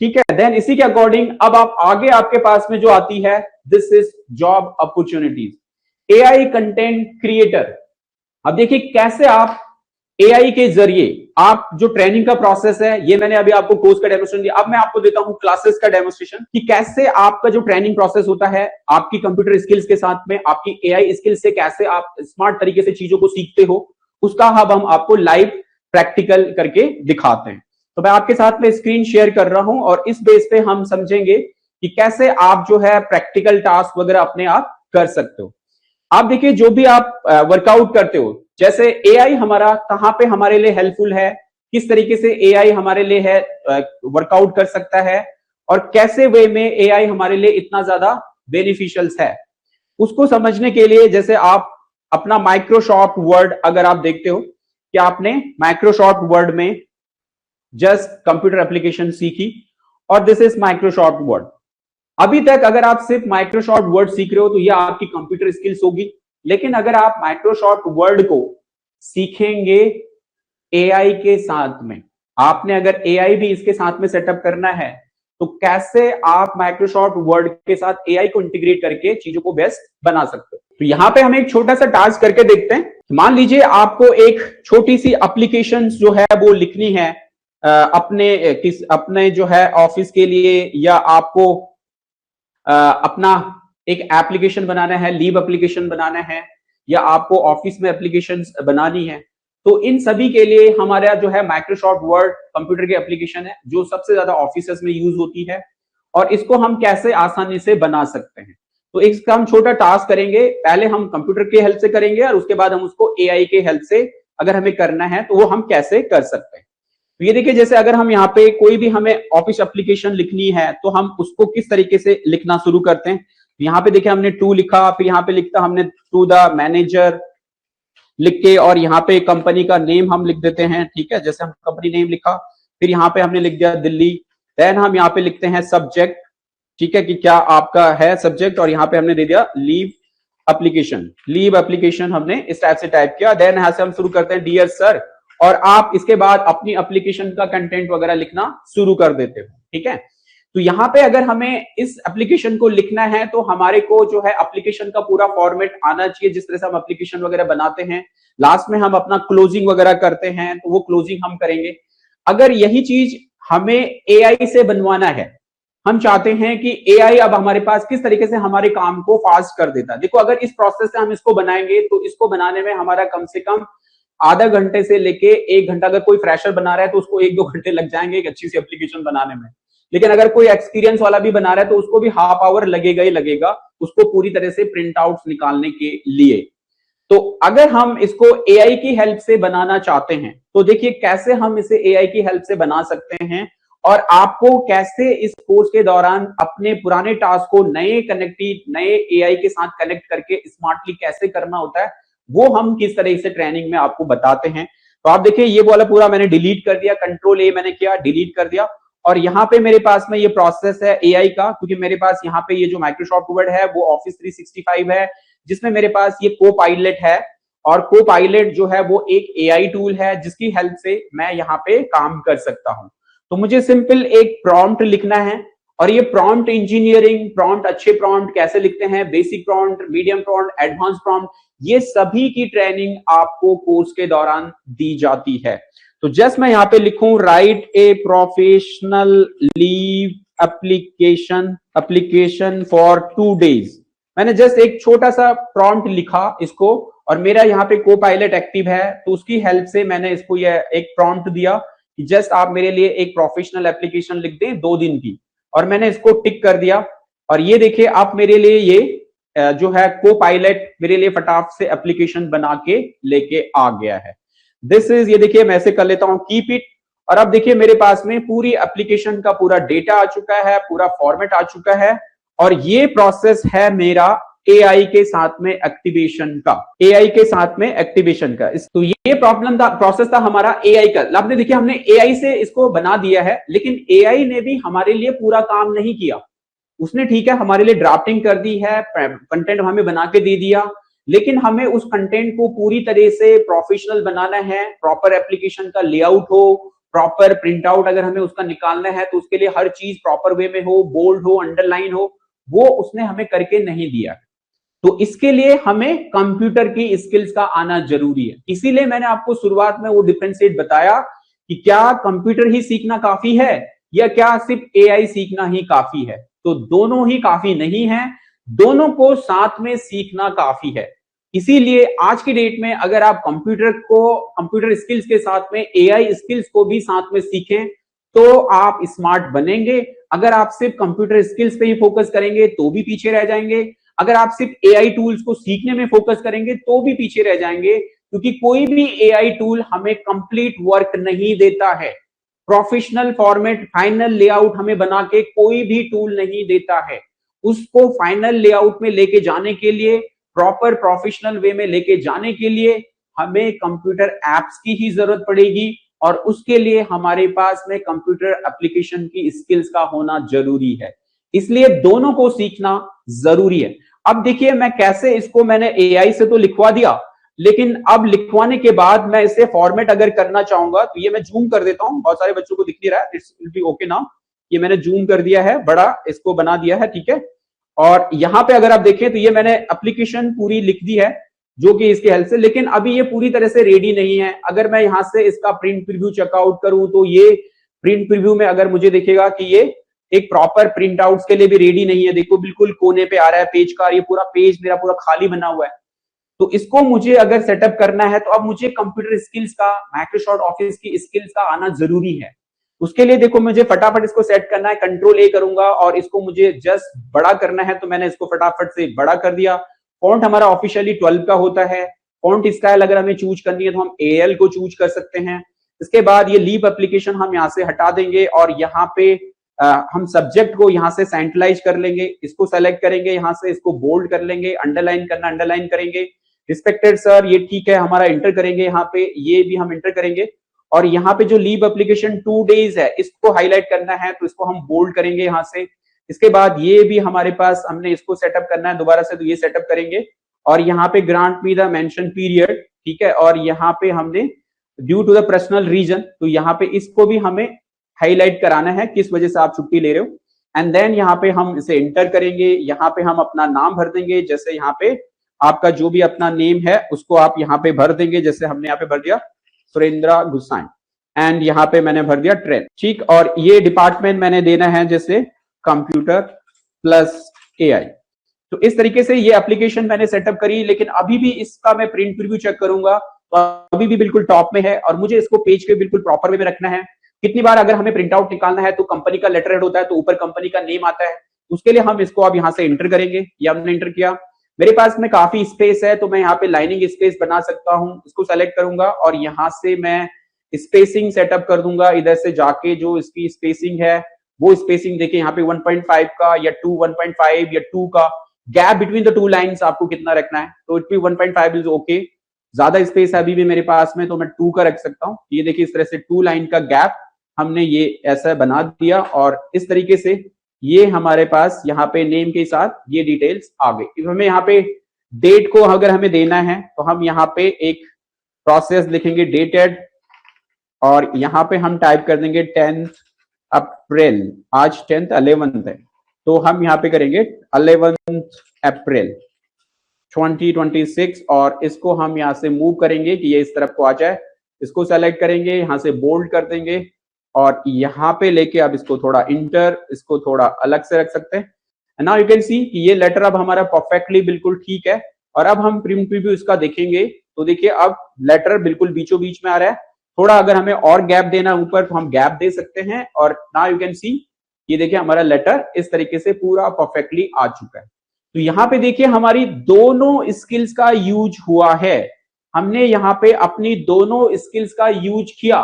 ठीक है, देन इसी के अकॉर्डिंग अब आप आगे आपके पास में जो आती है, this is job opportunities. AI content creator. अब देखिए कैसे आप एआई के जरिए आप जो ट्रेनिंग का प्रोसेस है, ये मैंने अभी आपको कोर्स का डेमोस्ट्रेशन दिया, अब मैं आपको देता हूं क्लासेस का डेमोस्ट्रेशन कि कैसे आपका जो ट्रेनिंग प्रोसेस होता है आपकी कंप्यूटर स्किल्स के साथ में आपकी एआई स्किल्स से कैसे आप स्मार्ट तरीके से चीजों को सीखते हो, उसका अब हम आपको लाइव प्रैक्टिकल करके दिखाते हैं। तो मैं आपके साथ में स्क्रीन शेयर कर रहा हूं और इस बेस पे हम समझेंगे कि कैसे आप जो है प्रैक्टिकल टास्क वगैरह अपने आप कर सकते हो। आप देखिए जो भी आप वर्कआउट करते हो, जैसे एआई हमारा कहां पे हमारे लिए हेल्पफुल है, किस तरीके से एआई हमारे लिए है वर्कआउट कर सकता है, और कैसे वे में एआई हमारे लिए इतना ज्यादा बेनिफिशियल्स है, उसको समझने के लिए जैसे आप अपना माइक्रोसॉफ्ट वर्ड अगर आप देखते हो कि आपने माइक्रोसॉफ्ट वर्ड में जस्ट कंप्यूटर एप्लीकेशन सीखी और दिस इज माइक्रोसॉफ्ट वर्ड। अभी तक अगर आप सिर्फ माइक्रोसॉफ्ट वर्ड सीख रहे हो तो यह आपकी कंप्यूटर स्किल्स होगी, लेकिन अगर आप माइक्रोसॉफ्ट वर्ड को सीखेंगे एआई के साथ में, आपने अगर एआई भी इसके साथ में सेटअप करना है, तो कैसे आप माइक्रोसॉफ्ट वर्ड के साथ एआई को इंटीग्रेट करके चीजों को बेस्ट बना सकते हो। तो यहां पे हम एक छोटा सा टास्क करके देखते हैं। मान लीजिए आपको एक छोटी सी एप्लीकेशन जो है वो लिखनी है अपने जो है ऑफिस के लिए, या आपको अपना एक एप्लीकेशन बनाना है, लीव एप्लीकेशन बनाना है, या आपको ऑफिस में एप्लीकेशन बनानी है। तो इन सभी के लिए हमारा जो है माइक्रोसॉफ्ट वर्ड कंप्यूटर की एप्लीकेशन है जो सबसे ज्यादा ऑफिसेस में यूज होती है। और इसको हम कैसे आसानी से बना सकते हैं। तो इसका हम छोटा टास्क करेंगे, पहले हम कंप्यूटर के हेल्प से करेंगे और उसके बाद हम उसको एआई के हेल्प से अगर हमें करना है तो वो हम कैसे कर सकते हैं। तो ये देखिए, जैसे अगर हम यहाँ पे कोई भी हमें ऑफिस एप्लीकेशन लिखनी है तो हम उसको किस तरीके से लिखना शुरू करते हैं। यहाँ पे देखिए हमने टू लिखा, फिर यहाँ पे लिखता हमने टू द मैनेजर लिख के, और यहाँ पे कंपनी का नेम हम लिख देते हैं, ठीक है, जैसे हम कंपनी नेम लिखा, फिर यहाँ पे हमने लिख दिया दिल्ली। देन हम यहाँ पे लिखते हैं सब्जेक्ट, ठीक है, कि क्या आपका है सब्जेक्ट, और यहाँ पे हमने दे दिया लीव एप्लीकेशन हमने इस टाइप से टाइप किया। देन यहाँ से हम शुरू करते हैं डियर सर, और आप इसके बाद अपनी एप्लीकेशन का कंटेंट वगैरह लिखना शुरू कर देते हो, ठीक है। तो यहाँ पे अगर हमें इस एप्लीकेशन को लिखना है तो हमारे को जो है एप्लीकेशन का पूरा फॉर्मेट आना चाहिए, जिस तरह से हम एप्लीकेशन वगैरह बनाते हैं, लास्ट में हम अपना क्लोजिंग वगैरह करते हैं, तो वो क्लोजिंग हम करेंगे। अगर यही चीज हमें एआई से बनवाना है, हम चाहते हैं कि एआई अब हमारे पास किस तरीके से हमारे काम को फास्ट कर देता है। देखो, अगर इस प्रोसेस से हम इसको बनाएंगे तो इसको बनाने में हमारा कम से कम आधा घंटे से लेके 1 घंटा, अगर कोई फ्रेशर बना रहा है तो उसको 1-2 घंटे लग जाएंगे एक अच्छी सी एप्लीकेशन बनाने में। लेकिन अगर कोई एक्सपीरियंस वाला भी बना रहा है तो उसको भी हाफ आवर लगेगा ही लगेगा, उसको पूरी तरह से प्रिंट आउट निकालने के लिए। तो अगर हम इसको एआई की हेल्प से बनाना चाहते हैं तो देखिए कैसे हम इसे एआई की हेल्प से बना सकते हैं, और आपको कैसे इस कोर्स के दौरान अपने पुराने टास्क को नए एआई के साथ कनेक्ट करके स्मार्टली कैसे करना होता है, वो हम किस तरह से ट्रेनिंग में आपको बताते हैं। तो आप देखिए, ये वाला पूरा मैंने डिलीट कर दिया, कंट्रोल ए मैंने किया, डिलीट कर दिया, और यहाँ पे मेरे पास में ये प्रोसेस है एआई का, क्योंकि मेरे पास यहाँ पे ये जो माइक्रोसॉफ्ट वर्ड है वो ऑफिस 365 है, जिसमें मेरे पास ये को पायलट है, और को पायलट जो है वो एक एआई टूल है जिसकी हेल्प से मैं यहाँ पे काम कर सकता हूँ। तो मुझे सिंपल एक प्रॉम्प्ट लिखना है, और ये प्रॉम्प्ट इंजीनियरिंग, प्रॉम्प्ट अच्छे प्रॉम्प्ट कैसे लिखते हैं, basic prompt, medium prompt, advance prompt, ये सभी की ट्रेनिंग आपको कोर्स के दौरान दी जाती है। तो जस्ट मैं यहाँ पे लिखूं right a professional leave application for 2 days। मैंने जस्ट एक छोटा सा प्रॉम्प्ट लिखा इसको, और मेरा यहाँ पे को पायलट एक्टिव है तो उसकी हेल्प से मैंने इसको ये एक प्रॉम्प्ट दिया कि जस्ट आप मेरे लिए एक प्रोफेशनल एप्लीकेशन लिख दें 2 दिन की, और मैंने इसको टिक कर दिया। और ये देखिए, आप मेरे लिए ये जो है को पायलट मेरे लिए फटाफट से एप्लीकेशन बना के लेके आ गया है। दिस इज, ये देखिए मैं ऐसे कर लेता हूं कीप इट, और अब देखिए मेरे पास में पूरी एप्लीकेशन का पूरा डेटा आ चुका है, पूरा फॉर्मेट आ चुका है, और ये प्रोसेस है मेरा एआई के साथ में एक्टिवेशन का, तो ये प्रोसेस था हमारा एआई का। आपने देखिए हमने एआई से इसको बना दिया है, लेकिन एआई ने भी हमारे लिए पूरा काम नहीं किया। उसने ठीक है हमारे लिए ड्राफ्टिंग कर दी है, कंटेंट हमें बना के दे दिया, लेकिन हमें उस कंटेंट को पूरी तरह से प्रोफेशनल बनाना है, प्रॉपर एप्लीकेशन का लेआउट हो, प्रॉपर प्रिंट आउट अगर हमें उसका निकालना है तो उसके लिए हर चीज प्रॉपर वे में हो, बोल्ड हो, अंडरलाइन हो, वो उसने हमें करके नहीं दिया। तो इसके लिए हमें कंप्यूटर की स्किल्स का आना जरूरी है। इसीलिए मैंने आपको शुरुआत में वो डिफरेंशिएट बताया कि क्या कंप्यूटर ही सीखना काफी है या क्या सिर्फ एआई सीखना ही काफी है। तो दोनों ही काफी नहीं है, दोनों को साथ में सीखना काफी है। इसीलिए आज की डेट में अगर आप कंप्यूटर स्किल्स के साथ में एआई स्किल्स को भी साथ में सीखें तो आप स्मार्ट बनेंगे। अगर आप सिर्फ कंप्यूटर स्किल्स पे ही फोकस करेंगे तो भी पीछे रह जाएंगे, अगर आप सिर्फ एआई टूल्स को सीखने में फोकस करेंगे तो भी पीछे रह जाएंगे, क्योंकि कोई भी एआई टूल हमें कंप्लीट वर्क नहीं देता है। प्रोफेशनल फॉर्मेट, फाइनल लेआउट हमें बना के कोई भी टूल नहीं देता है। उसको फाइनल लेआउट में लेके जाने के लिए, प्रॉपर प्रोफेशनल वे में लेके जाने के लिए हमें कंप्यूटर एप्स की ही जरूरत पड़ेगी, और उसके लिए हमारे पास में कंप्यूटर एप्लीकेशन की स्किल्स का होना जरूरी है। इसलिए दोनों को सीखना जरूरी है। अब देखिए मैं कैसे इसको, मैंने एआई से तो लिखवा दिया, लेकिन अब लिखवाने के बाद मैं इसे फॉर्मेट अगर करना चाहूंगा तो ये मैं जूम कर देता हूं, बहुत सारे बच्चों को दिख नहीं रहा है, it's will be okay now. ये मैंने जूम कर दिया है, बड़ा इसको बना दिया है, ठीक है। और यहां पे अगर आप देखें तो ये मैंने एप्लीकेशन पूरी लिख दी है जो कि इसके हेल्प से, लेकिन अभी ये पूरी तरह से रेडी नहीं है। अगर मैं यहां से इसका प्रिंट प्रीव्यू चेकआउट करूं तो ये प्रिंट प्रीव्यू में अगर मुझे देखेगा कि ये एक प्रॉपर प्रिंट आउट्स के लिए भी रेडी नहीं है। देखो बिल्कुल कोने पे आ रहा है पेज का, ये पूरा पेज मेरा पूरा खाली बना हुआ है। तो इसको मुझे अगर सेटअप करना है तो अब मुझे कंप्यूटर स्किल्स का, माइक्रोसॉफ्ट ऑफिस की स्किल्स का आना जरूरी है। उसके लिए देखो मुझे फटाफट इसको सेट करना है, कंट्रोल ए करूंगा और इसको मुझे जस्ट बड़ा करना है, तो मैंने इसको फटाफट से बड़ा कर दिया। फॉन्ट हमारा ऑफिशियली 12 का होता है। फॉन्ट स्टाइल अगर हमें चूज करनी है तो हम AL को चूज कर सकते हैं। इसके बाद ये लीप एप्लीकेशन हम यहाँ से हटा देंगे और यहाँ पे हम सब्जेक्ट को यहाँ से सेंट्रलाइज कर लेंगे, इसको सेलेक्ट करेंगे, यहाँ से इसको बोल्ड कर लेंगे, अंडरलाइन करना अंडरलाइन करेंगे। रिस्पेक्टेड सर, ये ठीक है, हमारा इंटर करेंगे, यहाँ पे ये भी हम इंटर करेंगे। और यहाँ पे जो लीव एप्लीकेशन 2 डेज है इसको हाईलाइट करना है, तो इसको हम बोल्ड करेंगे यहाँ से। इसके बाद ये भी हमारे पास हमने इसको सेटअप करना है दोबारा से, तो ये सेटअप करेंगे और यहाँ पे grant me the mention period, ठीक है। और यहाँ पे हमने due to the personal reason, तो यहाँ पे इसको भी हमें हाईलाइट कराना है किस वजह से आप छुट्टी ले रहे हो। एंड देन यहाँ पे हम इसे इंटर करेंगे, यहाँ पे हम अपना नाम भर देंगे, जैसे यहाँ पे आपका जो भी अपना नेम है उसको आप यहाँ पे भर देंगे, जैसे हमने यहाँ पे भर दिया सुरेंद्र गुसाई, एंड यहाँ पे मैंने भर दिया ट्रेन, ठीक। और ये डिपार्टमेंट मैंने देना है जैसे कंप्यूटर प्लस AI। तो इस तरीके से ये एप्लीकेशन मैंने सेटअप करी, लेकिन अभी भी इसका मैं प्रिंट प्रीव्यू चेक करूंगा तो अभी भी बिल्कुल टॉप में है और मुझे इसको पेज के बिल्कुल प्रॉपर वे में रखना है। कितनी बार अगर हमें प्रिंट आउट निकालना है तो कंपनी का लेटर हेड होता है, तो ऊपर कंपनी का नेम आता है, उसके लिए हम इसको अब यहाँ से इंटर करेंगे। ये हमने इंटर किया, मेरे पास में काफी स्पेस है तो मैं यहाँ पे लाइनिंग स्पेस बना सकता हूँ, इसको सेलेक्ट करूंगा और यहाँ से मैं स्पेसिंग सेटअप कर दूंगा। इधर से जाके जो इसकी स्पेसिंग है वो स्पेसिंग देखिए यहाँ पे 1.5 का या 1.5 या 2 का gap between the two lines आपको कितना रखना है, तो इट बी 1.5 इज ओके। ज्यादा स्पेस है अभी भी मेरे पास में, तो मैं 2 का रख सकता हूँ। ये देखिए इस तरह से 2 लाइन का गैप हमने ये ऐसा बना दिया और इस तरीके से ये हमारे पास यहाँ पे नेम के साथ ये डिटेल्स आ गई। हमें यहाँ पे डेट को अगर हमें देना है तो हम यहाँ पे एक प्रोसेस लिखेंगे डेटेड और यहाँ पे हम टाइप कर देंगे 10 अप्रैल, आज 10th 11th है, तो हम यहाँ पे करेंगे 11 अप्रैल 2026 और इसको हम यहाँ से मूव करेंगे कि ये इस तरफ को आ जाए। इसको सेलेक्ट करेंगे, यहाँ से बोल्ड कर देंगे और यहाँ पे लेके अब इसको थोड़ा इंटर, इसको थोड़ा अलग से रख सकते हैं। नाउ यू कैन सी कि ये लेटर अब हमारा परफेक्टली बिल्कुल ठीक है। और अब हम प्रिंट प्रीव्यू इसका देखेंगे तो देखिए अब लेटर बिल्कुल बीचों बीच में आ रहा है। थोड़ा अगर हमें और गैप देना ऊपर तो हम गैप दे सकते हैं और नाउ यू कैन सी ये देखिए हमारा लेटर इस तरीके से पूरा परफेक्टली आ चुका है। तो यहाँ पे देखिए हमारी दोनों स्किल्स का यूज हुआ है, हमने यहाँ पे अपनी दोनों स्किल्स का यूज किया।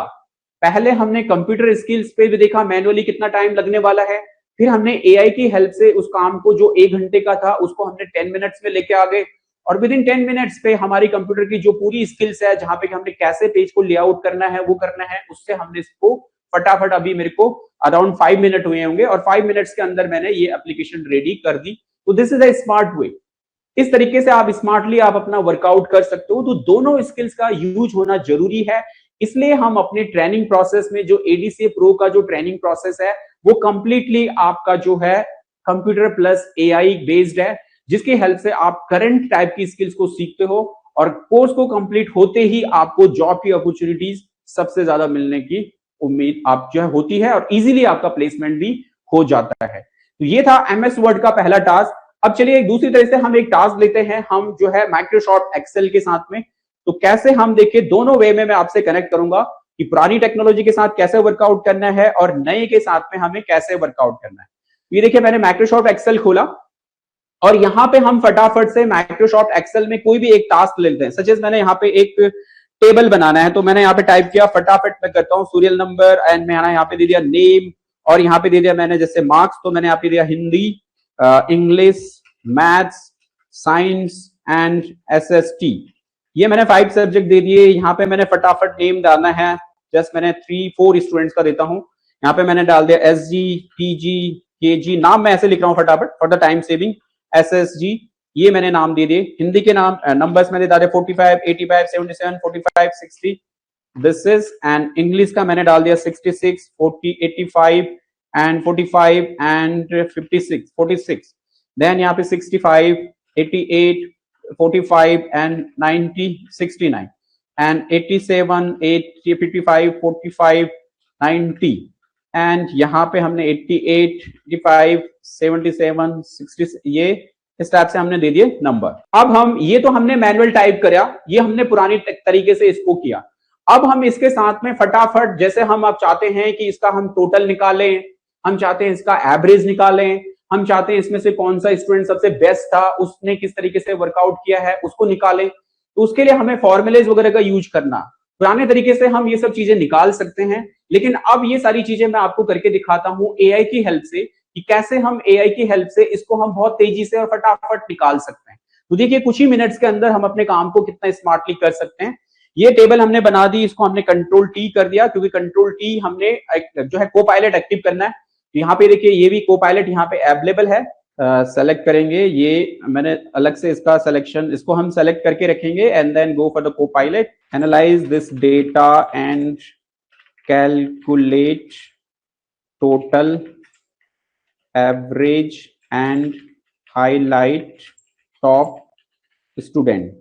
पहले हमने कंप्यूटर स्किल्स पे भी देखा मैनुअली कितना टाइम लगने वाला है, फिर हमने AI की हेल्प से उस काम को जो 1 घंटे का था उसको हमने 10 मिनट्स में लेके आ गए और विद इन 10 मिनट्स पे हमारी कंप्यूटर की जो पूरी स्किल्स है, जहां पे हमने कैसे पेज को लेआउट करना है वो करना है, उससे हमने इसको फटाफट अभी मेरे को अराउंड 5 मिनट हुए होंगे और 5 मिनट्स के अंदर मैंने ये एप्लीकेशन रेडी कर दी। तो this is a smart way. इस तरीके से आप स्मार्टली आप अपना वर्कआउट कर सकते हो। तो दोनों स्किल्स का यूज होना जरूरी है, इसलिए हम अपने ट्रेनिंग प्रोसेस में जो ADCA Pro का जो ट्रेनिंग प्रोसेस है वो कंप्लीटली आपका जो है कंप्यूटर प्लस AI बेस्ड है, जिसकी हेल्प से आप करंट टाइप की स्किल्स को सीखते हो और कोर्स को कंप्लीट होते ही आपको जॉब की अपॉर्चुनिटीज सबसे ज्यादा मिलने की उम्मीद आप जो है होती है और इजीली आपका प्लेसमेंट भी हो जाता है। तो ये था MS वर्ड का पहला टास्क। अब चलिए एक दूसरी तरह से हम एक टास्क लेते हैं, हम जो है माइक्रोसॉफ्ट एक्सेल के साथ में। तो कैसे हम देखिए दोनों वे में मैं आपसे कनेक्ट करूंगा कि पुरानी टेक्नोलॉजी के साथ कैसे वर्कआउट करना है और नए के साथ में हमें कैसे वर्कआउट करना है। ये देखिए मैंने माइक्रोसॉफ्ट एक्सेल खोला और यहाँ पे हम फटाफट से माइक्रोसॉफ्ट एक्सेल में कोई भी एक टास्क लेते हैं। सचेज मैंने यहाँ पे एक टेबल बनाना है, तो मैंने यहाँ पे टाइप किया, फटाफट मैं करता हूँ सीरियल नंबर एंड मैंने यहाँ पे दे दिया नेम और यहाँ पे दे दिया मैंने जैसे मार्क्स, तो मैंने यहाँ पे दिया Hindi, English, maths, science and SST। ये मैंने 5 सब्जेक्ट दे दिए। यहाँ पे मैंने फटाफट नेम डालना है, जस्ट मैंने 3-4 स्टूडेंट्स का देता हूँ। यहाँ पे मैंने डाल दिया SG, PG, KG, नाम मैं ऐसे लिख रहा हूँ फटाफट for the time saving. SSG ये मैंने नाम दे दिए। हिंदी के नाम नंबर्स मैंने डाले 45, 85, 77, 45, 60 दिस इज, एंड इंग्लिश का मैंने डाल दिया 66, 40, 85 एंड 45 एंड 56, 46। देन यहाँ पे 65, 88, 45 and 90, 69 and 87, 80, 55, 45, 90 and यहाँ पे हमने 88, 85, 77, 60 ये इस टाइप से हमने दे दिए नंबर। अब हम ये तो हमने मैनुअल टाइप करा, ये हमने पुरानी तरीके से इसको किया। अब हम इसके साथ में फटाफट, जैसे हम अब चाहते हैं कि इसका हम टोटल निकालें, हम चाहते हैं इसका एवरेज निकालें, हम चाहते हैं इसमें से कौन सा स्टूडेंट सबसे बेस्ट था, उसने किस तरीके से वर्कआउट किया है उसको निकालें, तो उसके लिए हमें फॉर्मुलेज वगैरह का यूज करना। पुराने तरीके से हम ये सब चीजें निकाल सकते हैं, लेकिन अब ये सारी चीजें मैं आपको करके दिखाता हूं एआई की हेल्प से, कि कैसे हम एआई की हेल्प से इसको हम बहुत तेजी से और फटाफट निकाल सकते हैं। तो देखिए कुछ ही मिनट्स के अंदर हम अपने काम को कितना स्मार्टली कर सकते हैं। ये टेबल हमने बना दी, इसको हमने कंट्रोल टी कर दिया, क्योंकि कंट्रोल टी हमने जो है को पायलट एक्टिव करना है। तो यहाँ पे देखिए ये भी को पायलट यहाँ पे अवेलेबल है। सेलेक्ट करेंगे, ये मैंने अलग से इसका सिलेक्शन, इसको हम सेलेक्ट करके रखेंगे and then go for the Copilot, analyse this data and calculate total average and highlight top student,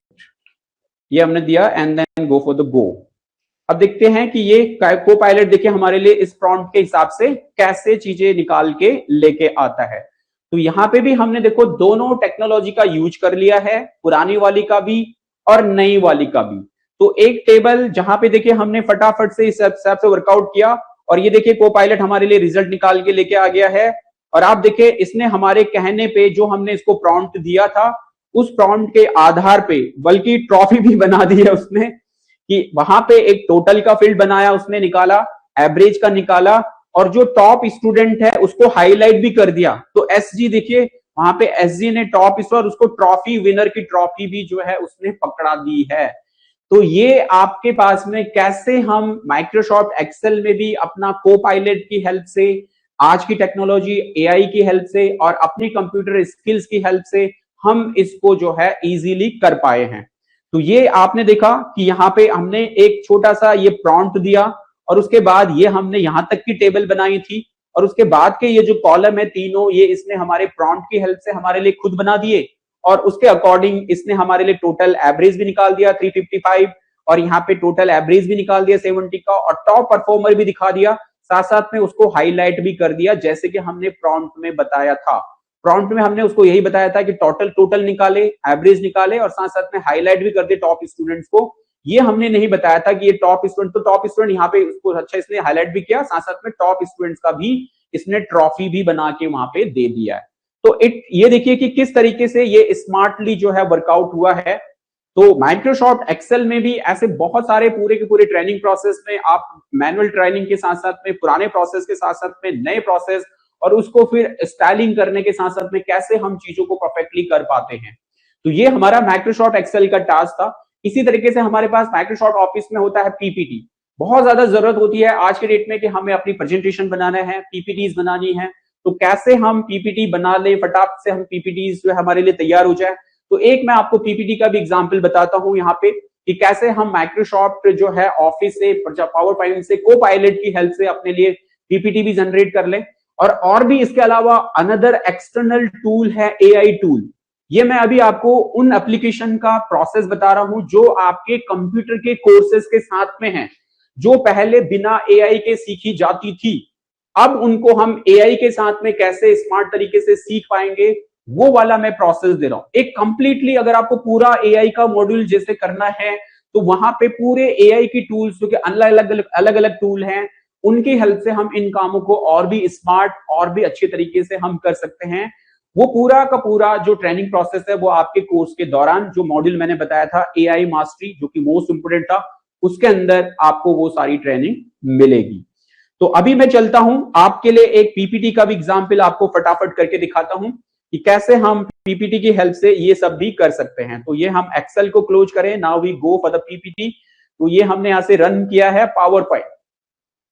ये हमने दिया and then go for the go. अब देखते हैं कि ये को पायलट देखिए हमारे लिए इस प्रॉम्प्ट के हिसाब से कैसे चीजें निकाल के लेके आता है। तो यहाँ पे भी हमने देखो दोनों टेक्नोलॉजी का यूज कर लिया है, पुरानी वाली का भी और नई वाली का भी। तो एक टेबल जहां पे देखिए हमने फटाफट से इस हिसाब से वर्कआउट किया, और ये देखिए को पायलट हमारे लिए रिजल्ट निकाल के लेके आ गया है। और आप देखिए इसने हमारे कहने पे जो हमने इसको प्रॉम्प्ट दिया था, उस प्रॉम्प्ट के आधार पे बल्कि ट्रॉफी भी बना दी है उसने, कि वहां पे एक टोटल का फील्ड बनाया उसने, निकाला, एवरेज का निकाला, और जो टॉप स्टूडेंट है उसको हाईलाइट भी कर दिया। तो एसजी देखिए वहां पे एसजी ने टॉप इस बार उसको ट्रॉफी, विनर की ट्रॉफी भी जो है उसने पकड़ा दी है। तो ये आपके पास में कैसे हम माइक्रोसॉफ्ट एक्सेल में भी अपना को पायलट की हेल्प से, आज की टेक्नोलॉजी एआई की हेल्प से और अपनी कंप्यूटर स्किल्स की हेल्प से हम इसको जो है इजीली कर पाए हैं। तो ये आपने देखा कि यहाँ पे हमने एक छोटा सा ये प्रॉम्प्ट दिया, और उसके बाद ये हमने यहां तक की टेबल बनाई थी, और उसके बाद के ये जो कॉलम है तीनों, ये इसने हमारे प्रॉम्प्ट की हेल्प से हमारे लिए खुद बना दिए, और उसके अकॉर्डिंग इसने हमारे लिए टोटल एवरेज भी निकाल दिया 355, और यहाँ पे टोटल एवरेज भी निकाल दिया 70 का, और टॉप परफॉर्मर भी दिखा दिया, साथ साथ में उसको हाईलाइट भी कर दिया, जैसे कि हमने प्रॉम्प्ट में बताया था। प्रॉम्प्ट में हमने उसको यही बताया था कि टोटल निकाले, एवरेज निकाले, और साथ साथ में हाईलाइट भी कर दे टॉप स्टूडेंट्स को। ये हमने नहीं बताया था कि ये टॉप स्टूडेंट, तो टॉप स्टूडेंट यहाँ पे उसको अच्छा इसने हाईलाइट भी किया, साथ साथ में टॉप स्टूडेंट्स का भी इसने ट्रॉफी भी बना के वहां पे दे दिया है। तो ये देखिए कि किस तरीके से ये स्मार्टली जो है वर्कआउट हुआ है। तो माइक्रोसॉफ्ट एक्सेल में भी ऐसे बहुत सारे पूरे के पूरे ट्रेनिंग प्रोसेस में आप मैनुअल ट्रेनिंग के साथ साथ में, पुराने प्रोसेस के साथ साथ में नए प्रोसेस, और उसको फिर स्टाइलिंग करने के साथ साथ में कैसे हम चीजों को परफेक्टली कर पाते हैं। तो ये हमारा माइक्रोसॉफ्ट एक्सेल का टास्क था। इसी तरीके से हमारे पास माइक्रोसॉफ्ट ऑफिस में होता है पीपीटी। बहुत ज्यादा जरूरत होती है आज के डेट में कि हमें अपनी प्रेजेंटेशन बनाना है, पीपीटीज बनानी है। तो कैसे हम पीपीटी बना ले, फटाफट से हम पीपीटीज जो है हमारे लिए तैयार हो जाए। तो एक मैं आपको पीपीटी का भी एग्जाम्पल बताता हूं यहाँ पे, कि कैसे हम माइक्रोसॉफ्ट जो है ऑफिस से, पावर पॉइंट से, को पायलट की हेल्प से अपने लिए पीपीटी भी जनरेट कर लें। और भी इसके अलावा अनदर एक्सटर्नल टूल है एआई टूल। ये मैं अभी आपको उन एप्लीकेशन का प्रोसेस बता रहा हूं जो आपके कंप्यूटर के कोर्सेज के साथ में है, जो पहले बिना एआई के सीखी जाती थी। अब उनको हम एआई के साथ में कैसे स्मार्ट तरीके से सीख पाएंगे, वो वाला मैं प्रोसेस दे रहा हूं। एक कंप्लीटली अगर आपको पूरा एआई का मॉड्यूल जैसे करना है, तो वहां पे पूरे एआई की टूल्स, जो कि अलग अलग टूल हैं, उनकी हेल्प से हम इन कामों को और भी स्मार्ट और भी अच्छे तरीके से हम कर सकते हैं। वो पूरा का पूरा जो ट्रेनिंग प्रोसेस है, वो आपके कोर्स के दौरान, जो मॉड्यूल मैंने बताया था एआई मास्टरी, जो कि मोस्ट इंपोर्टेंट था, उसके अंदर आपको वो सारी ट्रेनिंग मिलेगी। तो अभी मैं चलता हूं, आपके लिए एक पीपीटी का भी एग्जाम्पल आपको फटाफट करके दिखाता हूं कि कैसे हम पीपीटी की हेल्प से ये सब भी कर सकते हैं। तो ये हम एक्सेल को क्लोज करें, now we go for the PPT. तो ये हमने यहां से रन किया है पावर पॉइंट।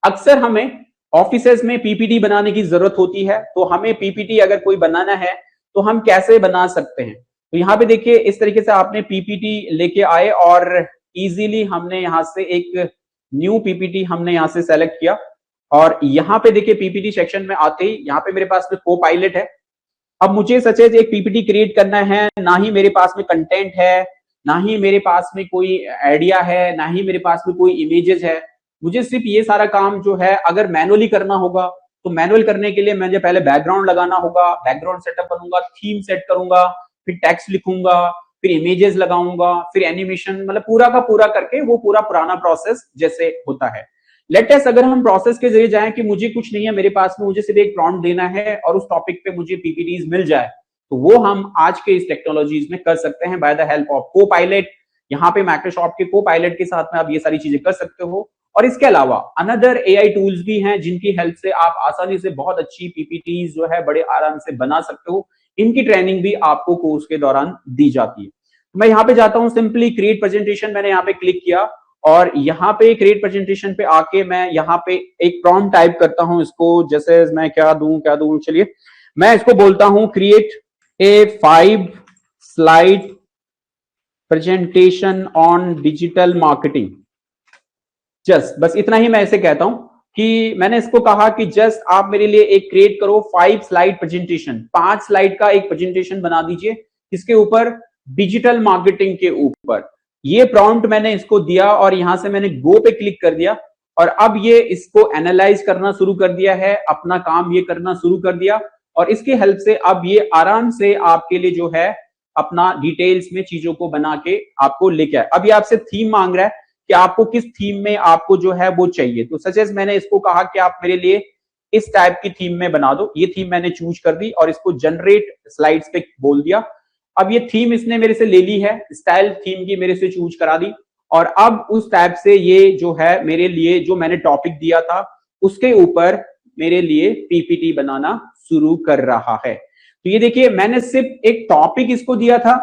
अक्सर हमें ऑफिसेज में पीपीटी बनाने की जरूरत होती है, तो हमें पीपीटी अगर कोई बनाना है तो हम कैसे बना सकते हैं। तो यहाँ पे देखिए इस तरीके से आपने पीपीटी लेके आए, और इजीली हमने यहाँ से एक न्यू पीपीटी हमने यहाँ से सेलेक्ट किया, और यहाँ पे देखिए पीपीटी सेक्शन में आते ही यहाँ पे मेरे पास में को पायलट है। अब मुझे सच है एक पीपीटी क्रिएट करना है, ना ही मेरे पास में कंटेंट है, ना ही मेरे पास में कोई आइडिया है, ना ही मेरे पास में कोई इमेजेस है। मुझे सिर्फ ये सारा काम जो है अगर मैनुअली करना होगा, तो मैनुअल करने के लिए मुझे पहले बैकग्राउंड लगाना होगा, बैकग्राउंड सेटअप करूंगा, थीम सेट करूंगा, फिर टेक्स्ट लिखूंगा, फिर इमेजेस लगाऊंगा, फिर एनिमेशन, मतलब पूरा का पूरा करके वो पूरा पुराना प्रोसेस जैसे होता है। लेटेस्ट अगर हम प्रोसेस के जरिए जाएं कि मुझे कुछ नहीं है मेरे पास में, मुझे सिर्फ एक प्रॉम्प्ट देना है और उस टॉपिक पे मुझे पीपीटीज मिल जाए, तो वो हम आज के इस टेक्नोलॉजीज में कर सकते हैं बाय द हेल्प ऑफ को पायलट। यहाँ पे माइक्रोसॉफ्ट के को पायलट के साथ में आप ये सारी चीजें कर सकते हो। और इसके अलावा अनदर एआई टूल्स भी हैं जिनकी हेल्प से आप आसानी से बहुत अच्छी पीपीटीज जो है बड़े आराम से बना सकते हो। इनकी ट्रेनिंग भी आपको कोर्स के दौरान दी जाती है। तो मैं यहाँ पे जाता हूँ, सिंपली क्रिएट प्रेजेंटेशन, मैंने यहाँ पे क्लिक किया और यहाँ पे क्रिएट प्रेजेंटेशन पे आके मैं यहाँ पे एक प्रॉम्प्ट टाइप करता हूँ। इसको जैसे मैं क्या दूं, चलिए मैं इसको बोलता हूँ create a 5 slide presentation on digital marketing. Just बस इतना ही मैं ऐसे कहता हूं कि मैंने इसको कहा कि जस्ट आप मेरे लिए एक क्रिएट करो 5 स्लाइड प्रेजेंटेशन, 5 स्लाइड का एक प्रेजेंटेशन बना दीजिए, किसके ऊपर, डिजिटल मार्केटिंग के ऊपर। ये प्रॉम्प्ट मैंने इसको दिया और यहां से मैंने गो पे क्लिक कर दिया और अब ये इसको एनालाइज करना शुरू कर दिया है, अपना काम ये करना शुरू कर दिया और इसके हेल्प से अब ये आराम से आपके लिए जो है अपना डिटेल्स में चीजों को बना के आपको लेके आए। अब ये आपसे थीम मांग रहा है कि आपको किस थीम में आपको जो है वो चाहिए, तो सजेस्ट मैंने इसको कहा कि आप मेरे लिए इस टाइप की थीम में बना दो। ये थीम मैंने चूज कर दी और इसको जनरेट स्लाइड्स पे बोल दिया। अब ये थीम इसने मेरे से ले ली है, स्टाइल थीम की मेरे से चूज करा दी और अब उस टाइप से ये जो है मेरे लिए जो मैंने टॉपिक दिया था उसके ऊपर मेरे लिए पीपीटी बनाना शुरू कर रहा है। तो ये देखिए मैंने सिर्फ एक टॉपिक इसको दिया था,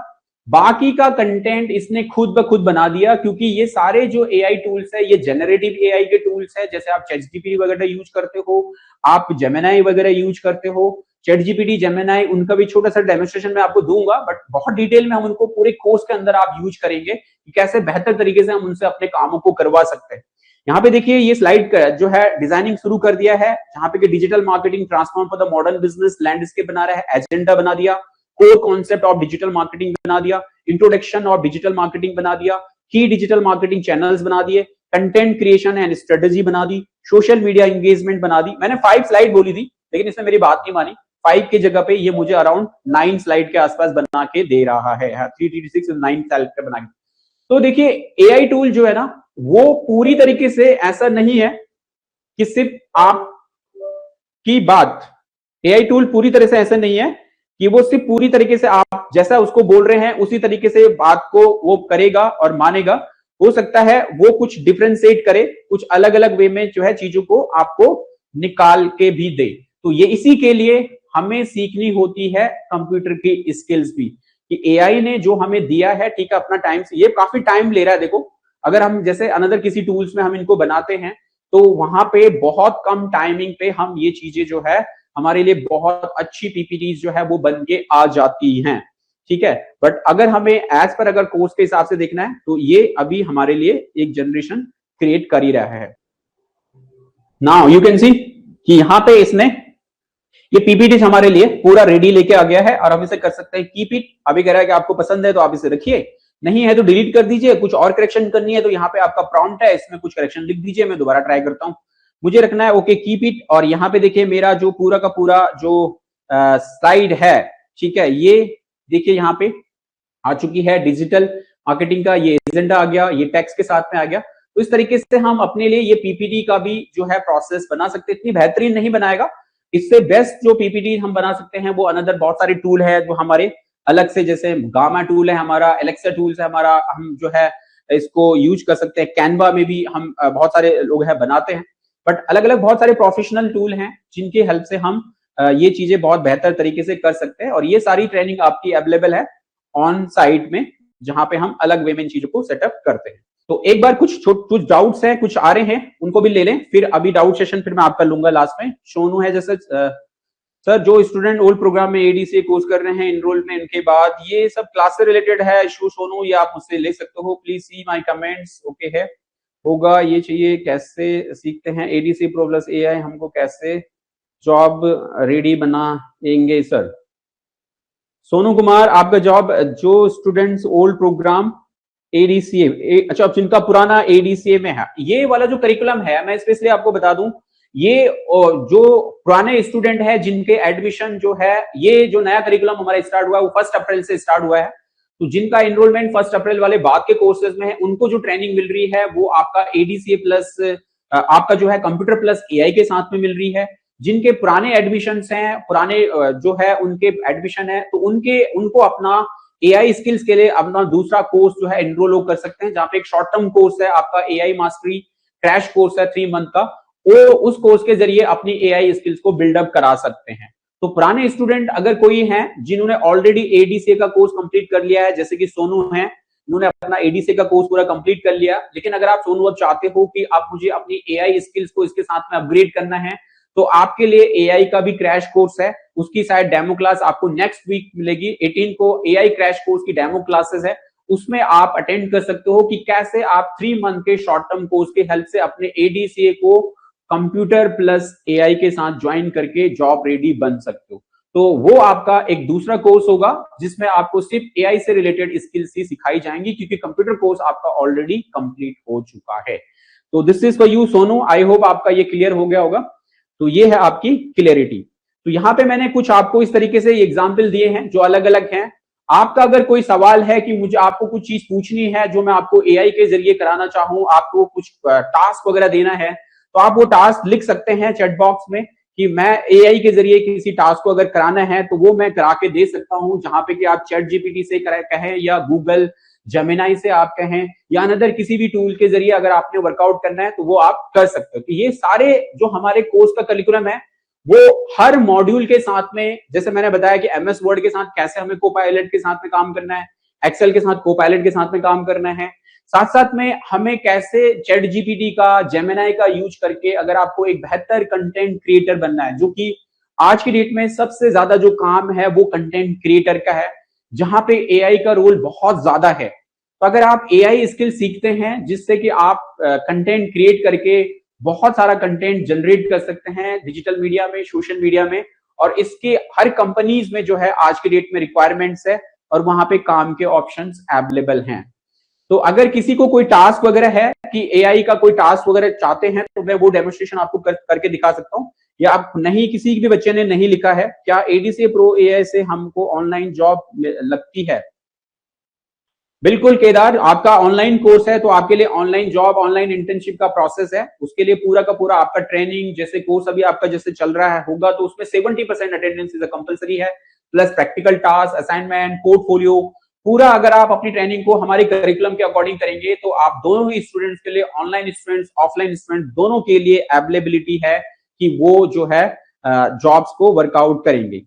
बाकी का कंटेंट इसने खुद ब खुद बना दिया, क्योंकि ये सारे जो एआई टूल्स है ये जनरेटिव एआई के टूल्स है। जैसे आप ChatGPT वगैरह यूज करते हो, आप जेमिनाई वगैरह यूज करते हो, ChatGPT, जेमिनाई, उनका भी छोटा सा डेमोन्स्ट्रेशन मैं आपको दूंगा, बट बहुत डिटेल में हम उनको पूरे कोर्स के अंदर आप यूज करेंगे कि कैसे बेहतर तरीके से हम उनसे अपने कामों को करवा सकते हैं। यहाँ पे देखिए ये स्लाइड जो है डिजाइनिंग शुरू कर दिया है, जहां पे digital marketing transform for the modern business, landscape बना रहा है, एजेंडा बना दिया, core concept of digital marketing बना दिया, इंट्रोडक्शन ऑफ डिजिटल मार्केटिंग बना दिया, की डिजिटल मार्केटिंग चैनल्स बना दिए, कंटेंट क्रिएशन एंड स्ट्रेटेजी बना दी, सोशल मीडिया एंगेजमेंट बना दी। मैंने 5 स्लाइड बोली थी लेकिन इसने मेरी बात नहीं मानी, 5 की जगह पे ये मुझे अराउंड 9 स्लाइड के आसपास बना के दे रहा है, 3 6 9 स्लाइड पे बना के। तो देखिए एआई टूल जो है ना वो पूरी तरीके से ऐसा नहीं है कि सिर्फ आप की बात, एआई टूल पूरी तरह से ऐसा नहीं है कि वो सिर्फ पूरी तरीके से आप जैसा उसको बोल रहे हैं उसी तरीके से बात को वो करेगा और मानेगा। हो सकता है वो कुछ डिफरेंशिएट करे, कुछ अलग अलग वे में जो है चीजों को आपको निकाल के भी दे। तो ये इसी के लिए हमें सीखनी होती है कंप्यूटर की स्किल्स भी, कि एआई ने जो हमें दिया है, ठीक है, अपना टाइम से, ये काफी टाइम ले रहा है। देखो अगर हम जैसे अनदर किसी टूल्स में हम इनको बनाते हैं तो वहां पे बहुत कम टाइमिंग पे हम ये चीजें जो है हमारे लिए बहुत अच्छी पीपीटीज जो है वो बन के आ जाती हैं, ठीक है। बट अगर हमें एज पर अगर कोर्स के हिसाब से देखना है तो ये अभी हमारे लिए एक जनरेशन क्रिएट कर ही रहा है। नाउ यू कैन सी कि यहाँ पे इसने ये पीपीटी हमारे लिए पूरा रेडी लेके आ गया है और हम इसे कर सकते हैं कीप इट। अभी कह रहा है कि आपको पसंद है तो आप इसे रखिए, नहीं है तो डिलीट कर दीजिए। कुछ और करेक्शन करनी है तो यहाँ पे आपका प्रॉम्प्ट है, इसमें कुछ करेक्शन लिख दीजिए। मैं दोबारा ट्राई करता हूँ, मुझे रखना है ओके कीप इट। और यहाँ पे देखिए मेरा जो पूरा का पूरा जो स्लाइड है, ठीक है, ये देखिए यहाँ पे आ चुकी है डिजिटल मार्केटिंग का ये एजेंडा आ गया, ये टेक्स्ट के साथ में आ गया। तो इस तरीके से हम अपने लिए ये पीपीटी का भी जो है प्रोसेस बना सकते हैं। इतनी बेहतरीन नहीं बनाएगा, इससे बेस्ट जो पीपीटी हम बना सकते हैं वो अनदर बहुत सारे टूल है जो हमारे अलग से, जैसे गामा टूल है हमारा, एलेक्सा टूल्स है हमारा, हम जो है इसको यूज कर सकते हैं। कैनवा में भी हम बहुत सारे लोग हैं बनाते हैं, बट अलग अलग बहुत सारे प्रोफेशनल टूल हैं जिनकी हेल्प से हम ये चीजें बहुत बेहतर तरीके से कर सकते हैं। और ये सारी ट्रेनिंग आपकी अवेलेबल है ऑन साइट में, जहां पे हम अलग वे में इन चीजों को सेटअप करते हैं। तो एक बार कुछ डाउट्स हैं, कुछ आ रहे हैं, उनको भी ले लें, फिर अभी डाउट सेशन फिर मैं आपका लूंगा लास्ट में। सोनू है जैसे सर जो स्टूडेंट ओल्ड प्रोग्राम में एडीसी कोर्स कर रहे हैं एनरोलमेंट इनके बाद, ये सब क्लास से रिलेटेड है इशू सोनू, ये आप मुझसे ले सकते हो, please see my comments. Okay है, होगा ये चाहिए, कैसे सीखते हैं एडीसी प्रो प्लस एआई, हमको कैसे जॉब रेडी बनाएंगे सर। सोनू कुमार आपका जॉब, जो स्टूडेंट्स ओल्ड प्रोग्राम एडीसीए, अच्छा जिनका पुराना एडीसीए में है, ये वाला जो करिकुलम है, मैं स्पेशली आपको बता दूं, ये जो पुराने स्टूडेंट है जिनके एडमिशन जो है, ये जो नया करिकुलम हमारा स्टार्ट हुआ है वो 1 अप्रैल से स्टार्ट हुआ है। तो जिनका एनरोलमेंट 1 अप्रैल वाले बाद के कोर्सेज में है, उनको जो ट्रेनिंग मिल रही है वो आपका एडीसीए प्लस आपका जो है कंप्यूटर प्लस एआई के साथ में मिल रही है। जिनके पुराने एडमिशंस हैं, पुराने जो है उनके एडमिशन है, तो उनको अपना एआई स्किल्स के लिए अपना दूसरा कोर्स जो है एनरोल कर सकते हैं, जहां पे एक शॉर्ट टर्म कोर्स है आपका एआई मास्टरी क्रैश कोर्स है 3 मंथ का। वो उस कोर्स के जरिए अपनी एआई स्किल्स को बिल्डअप करा सकते हैं। तो पुराने स्टूडेंट अगर कोई हैं जिन्होंने ऑलरेडी एडीसीए का कोर्स कंप्लीट कर लिया है, जैसे कि सोनू है, उन्होंने अपना एडीसीए का कोर्स पूरा कंप्लीट कर लिया, लेकिन अगर आप सोनू अब चाहते हो कि आप मुझे अपनी एआई स्किल्स को इसके साथ में अपग्रेड करना है, तो आपके लिए एआई का भी क्रैश कोर्स है। उसकी शायद डेमो क्लास आपको नेक्स्ट वीक मिलेगी। 18 को एआई क्रैश कोर्स की डेमो क्लासेस है, उसमें आप अटेंड कर सकते हो कि कैसे आप 3 मंथ के शॉर्ट टर्म कोर्स के हेल्प से अपने एडीसीए को कंप्यूटर प्लस एआई के साथ ज्वाइन करके जॉब रेडी बन सकते हो। तो वो आपका एक दूसरा कोर्स होगा जिसमें आपको सिर्फ एआई से रिलेटेड स्किल्स ही सिखाई जाएंगी, क्योंकि कंप्यूटर कोर्स आपका ऑलरेडी कंप्लीट हो चुका है। तो this is for you Sonu, I hope आपका ये क्लियर हो गया होगा। तो ये है आपकी क्लियरिटी। तो यहाँ पे मैंने कुछ आपको इस तरीके से एग्जाम्पल दिए हैं जो अलग अलग हैं। आपका अगर कोई सवाल है कि मुझे आपको कुछ चीज पूछनी है जो मैं आपको एआई के जरिए कराना चाहूँ, आपको कुछ टास्क वगैरह देना है, तो आप वो टास्क लिख सकते हैं चैट बॉक्स में कि मैं एआई के जरिए किसी टास्क को अगर कराना है तो वो मैं करा के दे सकता हूं। जहां पे कि आप चैट जीपीटी से कहें या गूगल जेमिनाई से आप कहें या अनदर किसी भी टूल के जरिए अगर आपने वर्कआउट करना है तो वो आप कर सकते हो। तो ये सारे जो हमारे कोर्स का करिकुलम है वो हर मॉड्यूल के साथ में, जैसे मैंने बताया कि एमएस वर्ड के साथ कैसे हमें कोपायलट के साथ में काम करना है, एक्सेल के साथ कोपायलट के साथ में काम करना है, साथ साथ में हमें कैसे चैट जीपीटी का, जेमिनाई का यूज करके अगर आपको एक बेहतर कंटेंट क्रिएटर बनना है, जो कि आज की डेट में सबसे ज्यादा जो काम है वो कंटेंट क्रिएटर का है, जहां पे एआई का रोल बहुत ज्यादा है। तो अगर आप एआई स्किल सीखते हैं जिससे कि आप कंटेंट क्रिएट करके बहुत सारा कंटेंट जनरेट कर सकते हैं डिजिटल मीडिया में, सोशल मीडिया में, और इसके हर कंपनीज में जो है आज की डेट में रिक्वायरमेंट्स है और वहां पे काम के ऑप्शंस अवेलेबल हैं। तो अगर किसी को कोई टास्क वगैरह है कि एआई का कोई टास्क वगैरह चाहते हैं तो मैं वो डेमोन्स्ट्रेशन आपको करके दिखा सकता हूँ। या आप नहीं, किसी भी बच्चे ने नहीं लिखा है क्या एडीसीए प्रो एआई से हमको ऑनलाइन जॉब लगती है? बिल्कुल केदार, आपका ऑनलाइन कोर्स है तो आपके लिए ऑनलाइन जॉब, ऑनलाइन इंटर्नशिप का प्रोसेस है। उसके लिए पूरा का पूरा आपका ट्रेनिंग, जैसे कोर्स अभी आपका जैसे चल रहा है होगा, तो उसमें 70% अटेंडेंस इज कंपलसरी है, plus practical task, assignment, portfolio, पूरा अगर आप अपनी ट्रेनिंग को हमारे करिकुलम के अकॉर्डिंग करेंगे तो आप दोनों ही स्टूडेंट्स के लिए, ऑनलाइन स्टूडेंट्स, ऑफलाइन स्टूडेंट, दोनों के लिए अवेलेबिलिटी है कि वो जो है जॉब्स को वर्कआउट करेंगे।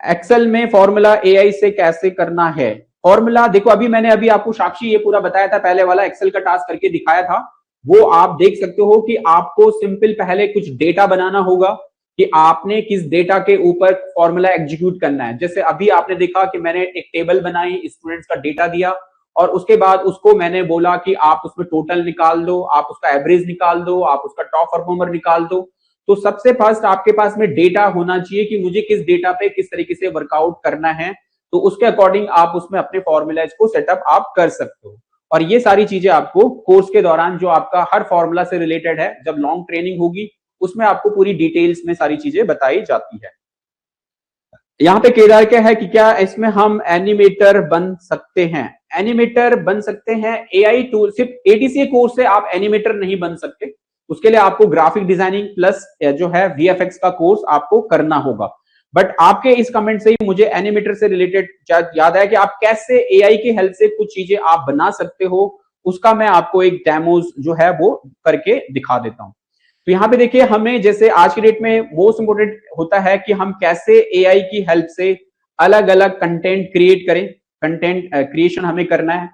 एक्सेल में फॉर्मूला एआई से कैसे करना है? फॉर्मूला देखो, अभी आपको साक्षी ये पूरा बताया था, पहले वाला एक्सेल का टास्क करके दिखाया था, वो आप देख सकते हो कि आपको सिंपल पहले कुछ डेटा बनाना होगा कि आपने किस डेटा के ऊपर फॉर्मूला एग्जीक्यूट करना है। जैसे अभी आपने देखा कि मैंने एक टेबल बनाई, स्टूडेंट्स का डेटा दिया और उसके बाद उसको मैंने बोला कि आप उसमें टोटल निकाल दो, आप उसका एवरेज निकाल दो, आप उसका टॉप परफॉर्मर निकाल दो। तो सबसे फर्स्ट आपके पास में डेटा होना चाहिए कि मुझे किस डेटा पे किस तरीके से वर्कआउट करना है, तो उसके अकॉर्डिंग आप उसमें अपने फॉर्मूलाज को सेटअप आप कर सकते हो। और ये सारी चीजें आपको कोर्स के दौरान जो आपका हर फॉर्मूला से रिलेटेड है, जब लॉन्ग ट्रेनिंग होगी उसमें आपको पूरी डिटेल्स में सारी चीजें बताई जाती है। यहाँ पे केदार क्या है कि क्या इसमें हम एनिमेटर बन सकते हैं? एनिमेटर बन सकते हैं। एआई टूल, सिर्फ एडीसीए कोर्स से आप एनिमेटर नहीं बन सकते, उसके लिए आपको ग्राफिक डिजाइनिंग प्लस जो है वीएफएक्स का कोर्स आपको करना होगा। बट आपके इस कमेंट से ही मुझे एनिमेटर से रिलेटेड याद है कि आप कैसे एआई की हेल्प से कुछ चीजें आप बना सकते हो, उसका मैं आपको एक डेमोज जो है वो करके दिखा देता हूं। तो यहाँ पे देखिए, हमें जैसे आज की डेट में मोस्ट इंपोर्टेंट होता है कि हम कैसे एआई की हेल्प से अलग अलग कंटेंट क्रिएट करें। कंटेंट क्रिएशन हमें करना है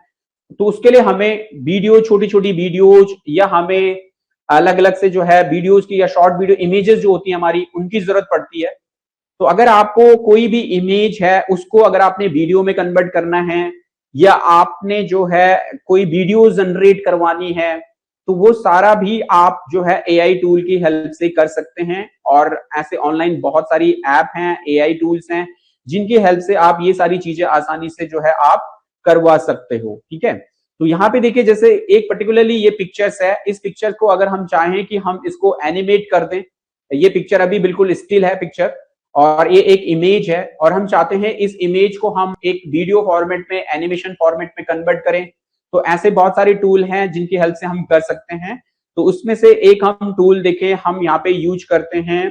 तो उसके लिए हमें वीडियो, छोटी छोटी वीडियोज, या हमें अलग अलग से जो है वीडियोज की या शॉर्ट वीडियो इमेजेस जो होती है हमारी, उनकी जरूरत पड़ती है। तो अगर आपको कोई भी इमेज है उसको अगर आपने वीडियो में कन्वर्ट करना है, या आपने जो है कोई वीडियो जनरेट करवानी है, तो वो सारा भी आप जो है एआई टूल की हेल्प से कर सकते हैं। और ऐसे ऑनलाइन बहुत सारी ऐप हैं, एआई टूल्स हैं, जिनकी हेल्प से आप ये सारी चीजें आसानी से जो है आप करवा सकते हो। ठीक है, तो यहाँ पे देखिए, जैसे एक पर्टिकुलरली ये पिक्चर्स है, इस पिक्चर को अगर हम चाहें कि हम इसको एनिमेट कर दें, ये पिक्चर अभी बिल्कुल स्टिल है पिक्चर, और ये एक इमेज है और हम चाहते हैं इस इमेज को हम एक वीडियो फॉर्मेट में, एनिमेशन फॉर्मेट में कन्वर्ट करें। तो ऐसे बहुत सारे टूल हैं जिनकी हेल्प से हम कर सकते हैं। तो उसमें से एक हम टूल देखें, हम यहाँ पे यूज करते हैं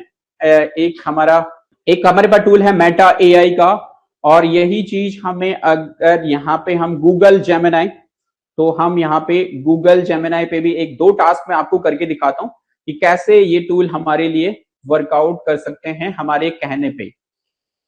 एक हमारे पास टूल है मेटा एआई का। और यही चीज हमें अगर यहाँ पे हम गूगल जेमिनी, तो हम यहाँ पे गूगल जेमिनी पे भी एक दो टास्क मैं आपको करके दिखाता हूँ कि कैसे ये टूल हमारे लिए वर्कआउट कर सकते हैं हमारे कहने पे।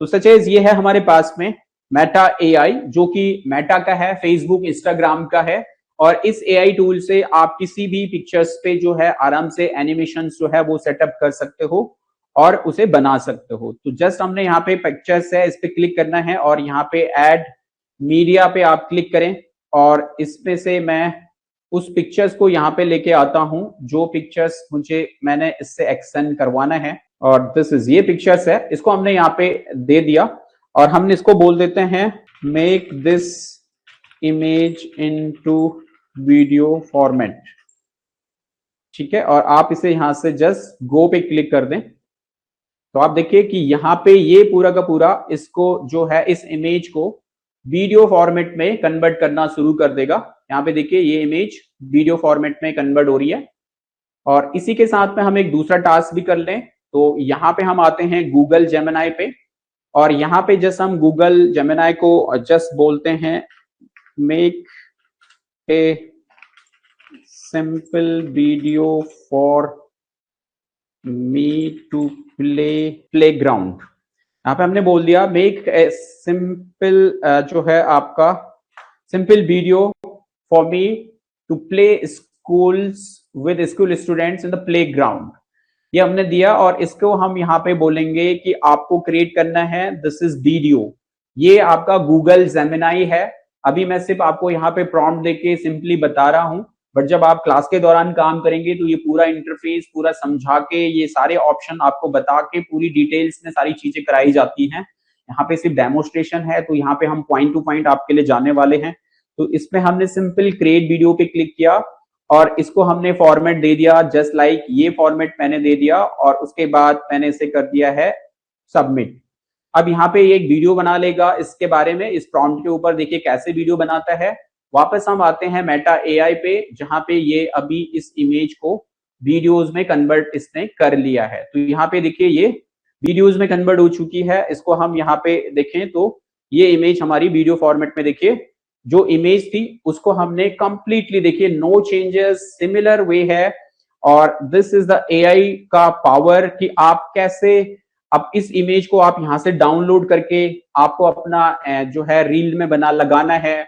तो सचेज ये है हमारे पास में मेटा एआई, जो कि मेटा का है, फेसबुक इंस्टाग्राम का है। और इस एआई टूल से आप किसी भी पिक्चर्स पे जो है आराम से एनिमेशन जो है वो सेटअप कर सकते हो और उसे बना सकते हो। तो जस्ट हमने यहाँ पे पिक्चर्स है, इस पे क्लिक करना है और यहाँ पे ऐड मीडिया पे आप क्लिक करें और इसमें से मैं उस पिक्चर्स को यहाँ पे लेके आता हूं जो पिक्चर्स मैंने इससे एक्सटेंड करवाना है। और दिस इज ये पिक्चर्स है, इसको हमने यहाँ पे दे दिया और हमने इसको बोल देते हैं make this image into video format. ठीक है, और आप इसे यहां से जस्ट गो पे क्लिक कर दें तो आप देखिए कि यहाँ पे ये पूरा का पूरा इसको जो है इस इमेज को वीडियो फॉर्मेट में कन्वर्ट करना शुरू कर देगा। यहाँ पे देखिए ये इमेज वीडियो फॉर्मेट में कन्वर्ट हो रही है। और इसी के साथ में हम एक दूसरा टास्क भी कर लें। तो यहाँ पे हम आते हैं गूगल जेमिनी पे और यहाँ पे जस्ट हम गूगल जेमिनी को जस्ट बोलते हैं make a simple video for me to playground. यहाँ पे हमने बोल दिया मेक ए सिंपल जो है आपका simple video for me to play schools with school students in the playground. ये हमने दिया और इसको हम यहाँ पे बोलेंगे कि आपको क्रिएट करना है दिस इज वीडियो। ये आपका गूगल जेमिनी है। अभी मैं सिर्फ आपको यहाँ पे प्रॉम्प्ट देके सिंपली बता रहा हूँ, बट जब आप क्लास के दौरान काम करेंगे तो ये पूरा इंटरफेस पूरा समझा के, ये सारे ऑप्शन आपको बता के पूरी डिटेल्स में सारी चीजें कराई जाती हैं। यहाँ पे सिर्फ डेमोस्ट्रेशन है तो यहाँ पे हम पॉइंट टू पॉइंट आपके लिए जाने वाले हैं। तो इसमें हमने सिंपल क्रिएट वीडियो पे क्लिक किया और इसको हमने फॉर्मेट दे दिया जस्ट लाइक ये फॉर्मेट मैंने दे दिया और उसके बाद मैंने इसे कर दिया है सबमिट। अब यहाँ पे एक वीडियो बना लेगा इसके बारे में, इस प्रॉम्प्ट के ऊपर देखिए कैसे वीडियो बनाता है। वापस हम आते हैं मेटा एआई पे जहां पे ये अभी इस इमेज को वीडियोस में कन्वर्ट इसने कर लिया है। तो यहाँ पे देखिए ये वीडियोस में कन्वर्ट हो चुकी है। इसको हम यहाँ पे देखें तो ये इमेज हमारी वीडियो फॉर्मेट में देखिए जो इमेज थी उसको हमने कंप्लीटली देखिए नो चेंजेस सिमिलर वे है। और दिस इज द एआई का पावर कि आप कैसे अब इस इमेज को आप यहां से डाउनलोड करके आपको अपना जो है रील में बना लगाना है,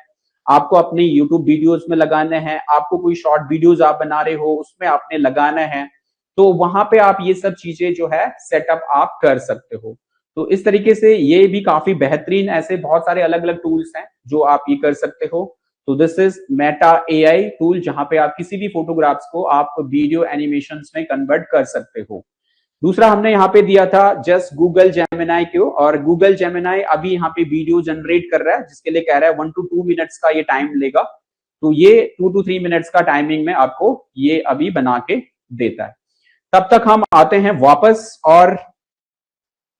आपको अपनी यूट्यूब वीडियोस में लगाना है, आपको कोई शॉर्ट वीडियोस आप बना रहे हो उसमें आपने लगाना है, तो वहां पे आप ये सब चीजें जो है सेटअप आप कर सकते हो। तो इस तरीके से ये भी काफी बेहतरीन ऐसे बहुत सारे अलग अलग टूल्स हैं जो आप ये कर सकते हो। तो this is Meta AI tool जहां पे आप किसी भी फोटोग्राफ्स को आप वीडियो एनिमेशंस में कन्वर्ट कर सकते हो। दूसरा हमने यहाँ पे दिया था जस्ट गूगल जेमिनी को, और गूगल जेमिनी अभी यहाँ पे वीडियो जनरेट कर रहा है जिसके लिए कह रहा है 1 to 2 मिनट्स का ये टाइम लेगा। तो ये 2 to 3 मिनट्स का टाइमिंग में आपको ये अभी बना के देता है। तब तक हम आते हैं वापस और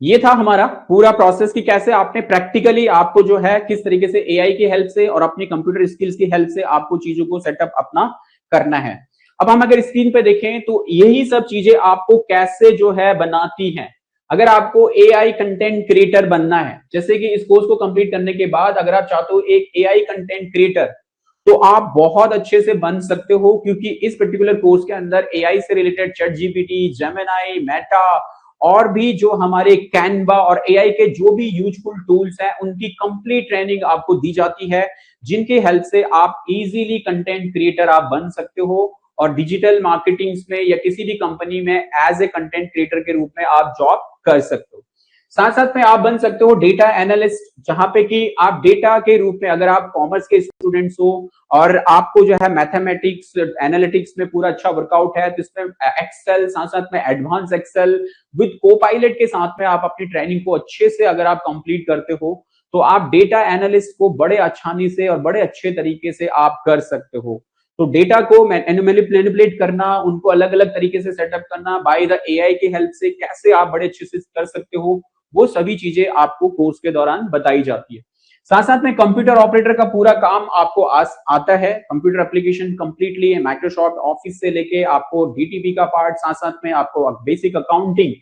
ये था हमारा पूरा प्रोसेस कि कैसे आपने प्रैक्टिकली आपको जो है किस तरीके से एआई की हेल्प से और अपनी कंप्यूटर स्किल्स की हेल्प से आपको चीजों को सेटअप अपना करना है। अब हम अगर स्क्रीन पे देखें तो यही सब चीजें आपको कैसे जो है बनाती हैं। अगर आपको एआई कंटेंट क्रिएटर बनना है, जैसे कि इस कोर्स को कंप्लीट करने के बाद अगर आप चाहते हो एक एआई कंटेंट क्रिएटर, तो आप बहुत अच्छे से बन सकते हो क्योंकि इस पर्टिकुलर कोर्स के अंदर एआई से related chat GPT, Gemini, Meta और भी जो हमारे कैनवा और एआई के जो भी यूजफुल टूल्स हैं उनकी कंप्लीट ट्रेनिंग आपको दी जाती है, जिनकी हेल्प से आप इजीली कंटेंट क्रिएटर आप बन सकते हो और डिजिटल मार्केटिंग में या किसी भी कंपनी में एज ए कंटेंट क्रिएटर के रूप में आप जॉब कर सकते हो। साथ साथ में आप बन सकते हो डेटा एनालिस्ट, जहां पे कि आप डेटा के रूप में अगर आप कॉमर्स के स्टूडेंट्स हो और आपको जो है मैथमेटिक्स एनालिटिक्स में पूरा अच्छा वर्कआउट है, तो इसमें एक्सेल साथ साथ में एडवांस एक्सेल विद कोपायलट के साथ में आप अपनी ट्रेनिंग को अच्छे से अगर आप कंप्लीट करते हो तो आप डेटा एनालिस्ट को बड़े आसानी से और बड़े अच्छे तरीके से आप कर सकते हो। तो डेटा को मैनिपुलेट करना, उनको अलग अलग तरीके से सेटअप करना बाय द एआई की हेल्प से कैसे आप बड़े अच्छे से कर सकते हो, वो सभी चीजें आपको कोर्स के दौरान बताई जाती है। साथ साथ में कंप्यूटर ऑपरेटर का पूरा काम आपको आता है, computer application completely, Microsoft office से लेके आपको डीटीपी का पार्ट, साथ साथ में आपको बेसिक अकाउंटिंग,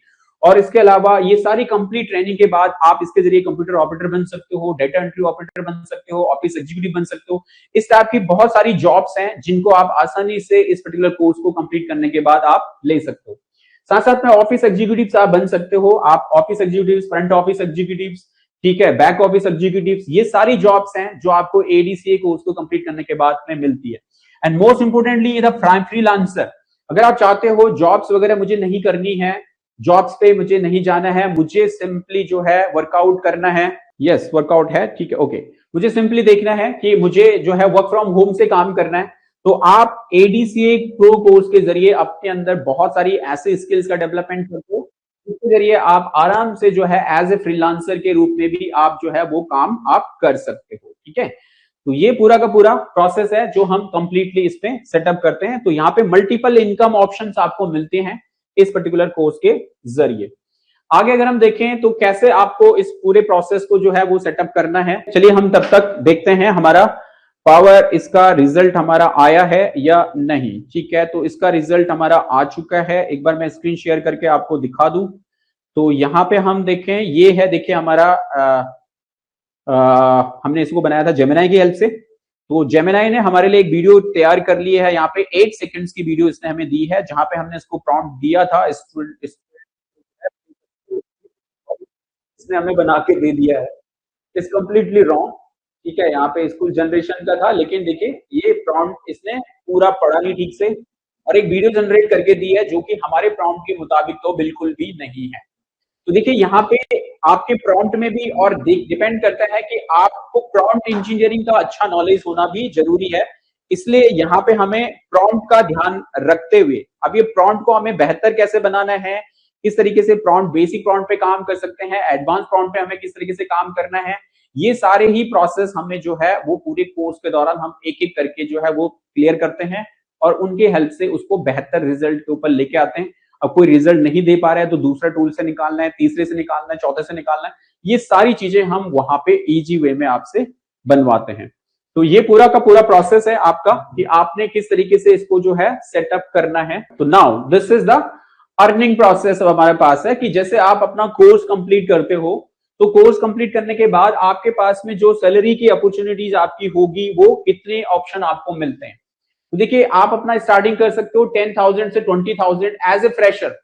और इसके अलावा ये सारी कंप्लीट ट्रेनिंग के बाद आप इसके जरिए कंप्यूटर ऑपरेटर बन सकते हो, डेटा एंट्री ऑपरेटर बन सकते हो, ऑफिस एग्जीक्यूटिव बन सकते हो। इस टाइप की बहुत सारी जॉब्स हैं जिनको आप आसानी से इस पर्टिकुलर कोर्स को कंप्लीट करने के बाद आप ले सकते हो। साथ साथ में ऑफिस एग्जीक्यूटिव्स आप बन सकते हो, आप office executives, front office executives, ठीक है, बैक ऑफिस एग्जीक्यूटिव्स, ये सारी जॉब्स हैं जो आपको एडीसीए कोर्स को कंप्लीट करने के बाद में मिलती है। एंड मोस्ट इंपोर्टेंटली ये फ्रीलांसर, अगर आप चाहते हो जॉब्स वगैरह मुझे नहीं करनी है, जॉब्स पे मुझे नहीं जाना है, मुझे सिंपली जो है वर्कआउट करना है, यस वर्कआउट है, ठीक है, ओके, मुझे सिंपली देखना है कि मुझे जो है वर्क फ्रॉम होम से काम करना है, तो आप एडीसीए प्रो कोर्स के जरिए अपने अंदर बहुत सारी ऐसे स्किल्स का डेवलपमेंट करते हो जिसके जरिए आप आराम से जो है एज ए फ्रीलांसर के रूप में भी आप जो है वो काम आप कर सकते हो, ठीक है। तो ये पूरा का पूरा प्रोसेस है जो हम कंप्लीटली इस पे सेटअप करते हैं। तो यहाँ पे मल्टीपल इनकम ऑप्शंस आपको मिलते हैं इस पर्टिकुलर कोर्स के जरिए। आगे अगर हम देखें तो कैसे आपको इस पूरे प्रोसेस को जो है वो सेटअप करना है, चलिए हम तब तक देखते हैं हमारा पावर, इसका रिजल्ट हमारा आया है या नहीं, ठीक है। तो इसका रिजल्ट हमारा आ चुका है, एक बार मैं स्क्रीन शेयर करके आपको दिखा दूं। तो यहाँ पे हम देखें, ये है, देखिए हमारा हमने इसको बनाया था जेमिनाई की हेल्प से। तो जेमिनाई ने हमारे लिए एक वीडियो तैयार कर ली है, यहाँ पे 8 सेकंड्स की वीडियो इसने हमें दी है, जहां पे हमने इसको प्रॉम्प्ट दिया था, इसने हमें बना के दे दिया है। इट्स कंप्लीटली रॉन्ग, ठीक है, यहाँ पे स्कूल जनरेशन का था, लेकिन देखिए ये प्रॉम्प्ट इसने पूरा पढ़ा नहीं ठीक से और एक वीडियो जनरेट करके दी है जो कि हमारे प्रॉम्प्ट के मुताबिक तो बिल्कुल भी नहीं है। तो देखिए यहाँ पे आपके प्रॉम्प्ट में भी और डिपेंड करता है कि आपको प्रॉम्प्ट इंजीनियरिंग का अच्छा नॉलेज होना भी जरूरी है, इसलिए यहाँ पे हमें प्रॉम्प्ट का ध्यान रखते हुए अब ये प्रॉम्प्ट को हमें बेहतर कैसे बनाना है, किस तरीके से प्रॉम्प्ट, बेसिक प्रॉम्प्ट पे काम कर सकते हैं, एडवांस प्रॉम्प्ट पे हमें किस तरीके से काम करना है, ये सारे ही प्रोसेस हमें जो है वो पूरे कोर्स के दौरान हम एक एक करके जो है वो क्लियर करते हैं और उनके हेल्प से उसको बेहतर रिजल्ट के ऊपर लेके आते हैं। अब कोई रिजल्ट नहीं दे पा रहा है तो दूसरा टूल से निकालना है, तीसरे से निकालना है, चौथे से निकालना है, ये सारी चीजें हम वहां पे इजी वे में आपसे बनवाते हैं। तो ये पूरा का पूरा प्रोसेस है आपका कि आपने किस तरीके से इसको जो है सेटअप करना है। तो now this is the earning process हमारे पास है कि जैसे आप अपना कोर्स कंप्लीट करते हो तो कोर्स कंप्लीट करने के बाद आपके पास में जो सैलरी की अपॉर्चुनिटीज आपकी होगी वो कितने ऑप्शन आपको मिलते हैं। तो देखिए आप अपना स्टार्टिंग कर सकते हो 10,000 से 20,000 एज ए फ्रेशर।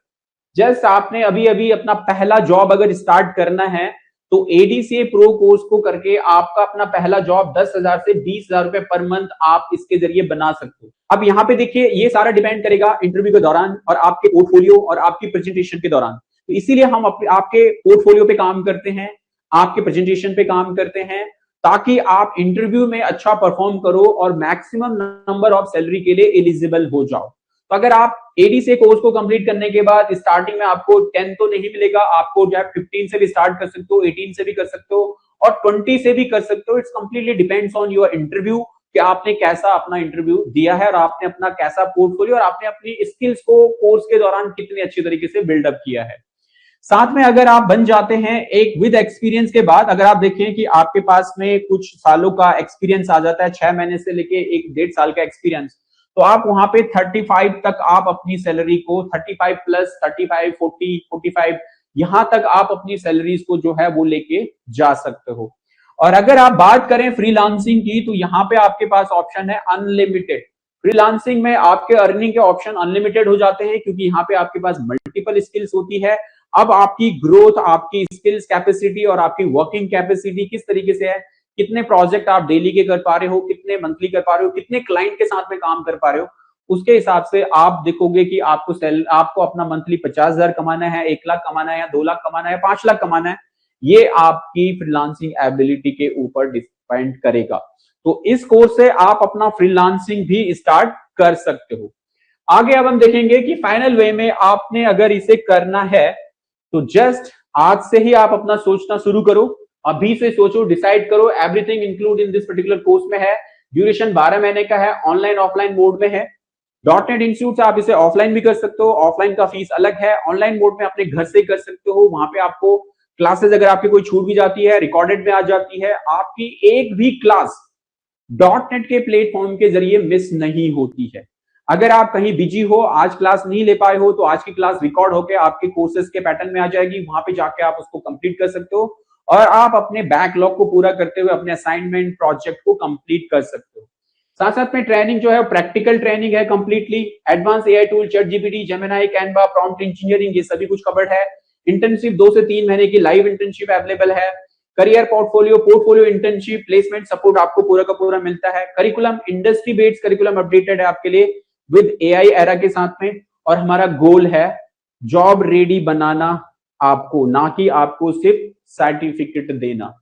जस्ट आपने अभी अभी अपना पहला जॉब अगर स्टार्ट करना है तो एडीसीए प्रो कोर्स को करके आपका अपना पहला जॉब 10,000 से 20,000 रुपए पर मंथ आप इसके जरिए बना सकते हो। अब यहाँ पे देखिए ये सारा डिपेंड करेगा इंटरव्यू के दौरान और आपके पोर्टफोलियो और आपकी प्रेजेंटेशन के दौरान। तो इसीलिए हम आपके पोर्टफोलियो पे काम करते हैं, आपके प्रेजेंटेशन पे काम करते हैं, ताकि आप इंटरव्यू में अच्छा परफॉर्म करो और मैक्सिमम नंबर ऑफ सैलरी के लिए एलिजिबल हो जाओ। तो अगर आप एडीसीए कोर्स को कंप्लीट करने के बाद स्टार्टिंग में आपको 10 तो नहीं मिलेगा, आपको जो है 15 से भी स्टार्ट कर सकते हो, 18 से भी कर सकते हो और 20 से भी कर सकते हो। It's completely depends on your interview कि आपने कैसा अपना इंटरव्यू दिया है और आपने अपना कैसा पोर्टफोलियो और आपने अपनी स्किल्स को कोर्स के दौरान कितने अच्छी तरीके से बिल्डअप किया है। साथ में अगर आप बन जाते हैं एक विद एक्सपीरियंस के बाद, अगर आप देखें कि आपके पास में कुछ सालों का एक्सपीरियंस आ जाता है, 6 महीने से लेके 1-1.5 साल का एक्सपीरियंस, तो आप वहां पे 35 तक आप अपनी सैलरी को 35 प्लस 35, 40, 45 यहां तक आप अपनी सैलरीज को जो है वो लेके जा सकते हो। और अगर आप बात करें फ्रीलांसिंग की तो यहाँ पे आपके पास ऑप्शन है अनलिमिटेड। फ्रीलांसिंग में आपके अर्निंग के ऑप्शन अनलिमिटेड हो जाते हैं क्योंकि यहाँ पे आपके पास मल्टीपल स्किल्स होती है। अब आपकी ग्रोथ, आपकी स्किल्स कैपेसिटी और आपकी वर्किंग कैपेसिटी किस तरीके से है, कितने प्रोजेक्ट आप डेली के कर पा रहे हो, कितने मंथली कर पा रहे हो, कितने क्लाइंट के साथ में काम कर पा रहे हो, उसके हिसाब से आप देखोगे कि आपको अपना मंथली 50,000 कमाना है, 1 लाख कमाना है या 2 लाख कमाना है, 5 लाख कमाना है, ये आपकी फ्रीलांसिंग एबिलिटी के ऊपर डिपेंड करेगा। तो इस कोर्स से आप अपना फ्रीलांसिंग भी स्टार्ट कर सकते हो। आगे अब हम देखेंगे कि फाइनल वे में आपने अगर इसे करना है तो जस्ट आज से ही आप अपना सोचना शुरू करो, अभी से सोचो, डिसाइड करो। Everything include in this particular course में है। ड्यूरेशन 12 महीने का है, ऑनलाइन ऑफलाइन मोड में है। डॉटनेट इंस्टीट्यूट से आप इसे ऑफलाइन भी कर सकते हो, ऑफलाइन का फीस अलग है, ऑनलाइन मोड में अपने घर से कर सकते हो। वहां पे आपको क्लासेस अगर आपकी कोई छूट भी जाती है, रिकॉर्डेड में आ जाती है, आपकी एक भी क्लास .NET के प्लेटफॉर्म के जरिए मिस नहीं होती है। अगर आप कहीं बिजी हो, आज क्लास नहीं ले पाए हो, तो आज की क्लास रिकॉर्ड होकर आपके कोर्सेज के पैटर्न में आ जाएगी, वहां पे जाके आप उसको कंप्लीट कर सकते हो और आप अपने बैकलॉग को पूरा करते हुए अपने असाइनमेंट प्रोजेक्ट को कंप्लीट कर सकते हो। साथ साथ में ट्रेनिंग जो है प्रैक्टिकल ट्रेनिंग है, completely advance AI tool, ChatGPT, Gemini, Canva, prompt engineering, ये सभी कुछ कवर्ड है। इंटर्नशिप 2 से 3 महीने की लाइव इंटर्नशिप अवेलेबल है। Career portfolio internship, placement support आपको पूरा का पूरा मिलता है। Curriculum industry based curriculum updated है आपके लिए विद एआई एरा के साथ में। और हमारा गोल है जॉब रेडी बनाना आपको, ना कि आपको सिर्फ सर्टिफिकेट देना।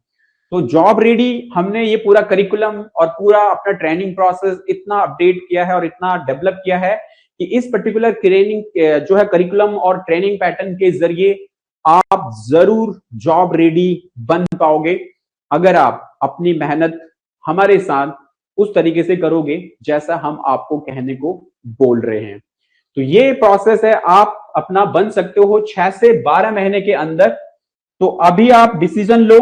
तो जॉब रेडी हमने ये पूरा करिकुलम और पूरा अपना ट्रेनिंग प्रोसेस इतना अपडेट किया है और इतना डेवलप किया है कि इस पर्टिकुलर ट्रेनिंग जो है करिकुलम और ट्रेनिंग पैटर्न के जरिए आप जरूर जॉब रेडी बन पाओगे अगर आप अपनी मेहनत हमारे साथ उस तरीके से करोगे जैसा हम आपको कहने को बोल रहे हैं। तो ये प्रोसेस है, आप अपना बन सकते हो 6 से 12 महीने के अंदर। तो अभी आप डिसीजन लो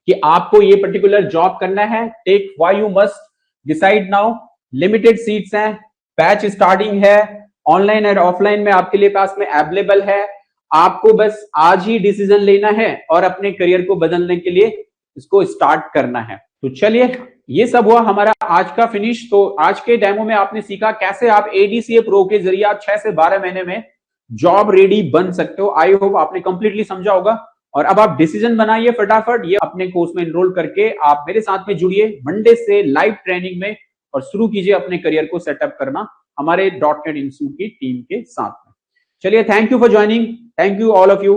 कि आपको ये पर्टिकुलर जॉब करना है। Take why you must decide now. Limited seats हैं, बैच स्टार्टिंग है, ऑनलाइन एंड ऑफलाइन में आपके लिए पास में अवेलेबल है। आपको बस आज ही डिसीजन लेना है और अपने करियर को बदलने के लिए इसको स्टार्ट करना है। तो चलिए, ये सब हुआ हमारा आज का फिनिश। तो आज के डेमो में आपने सीखा कैसे आप ADCA प्रो के जरिए आप 6 से 12 महीने में जॉब रेडी बन सकते हो। आई होप आपने कंप्लीटली समझा होगा। और अब आप डिसीजन बनाइए फटाफट, ये अपने कोर्स में एनरोल करके आप मेरे साथ में जुड़िए मंडे से लाइव ट्रेनिंग में और शुरू कीजिए अपने करियर को सेटअप करना हमारे .NET इंस्टीट्यूट की टीम के साथ में। चलिए, thank you for joining, thank you all of you.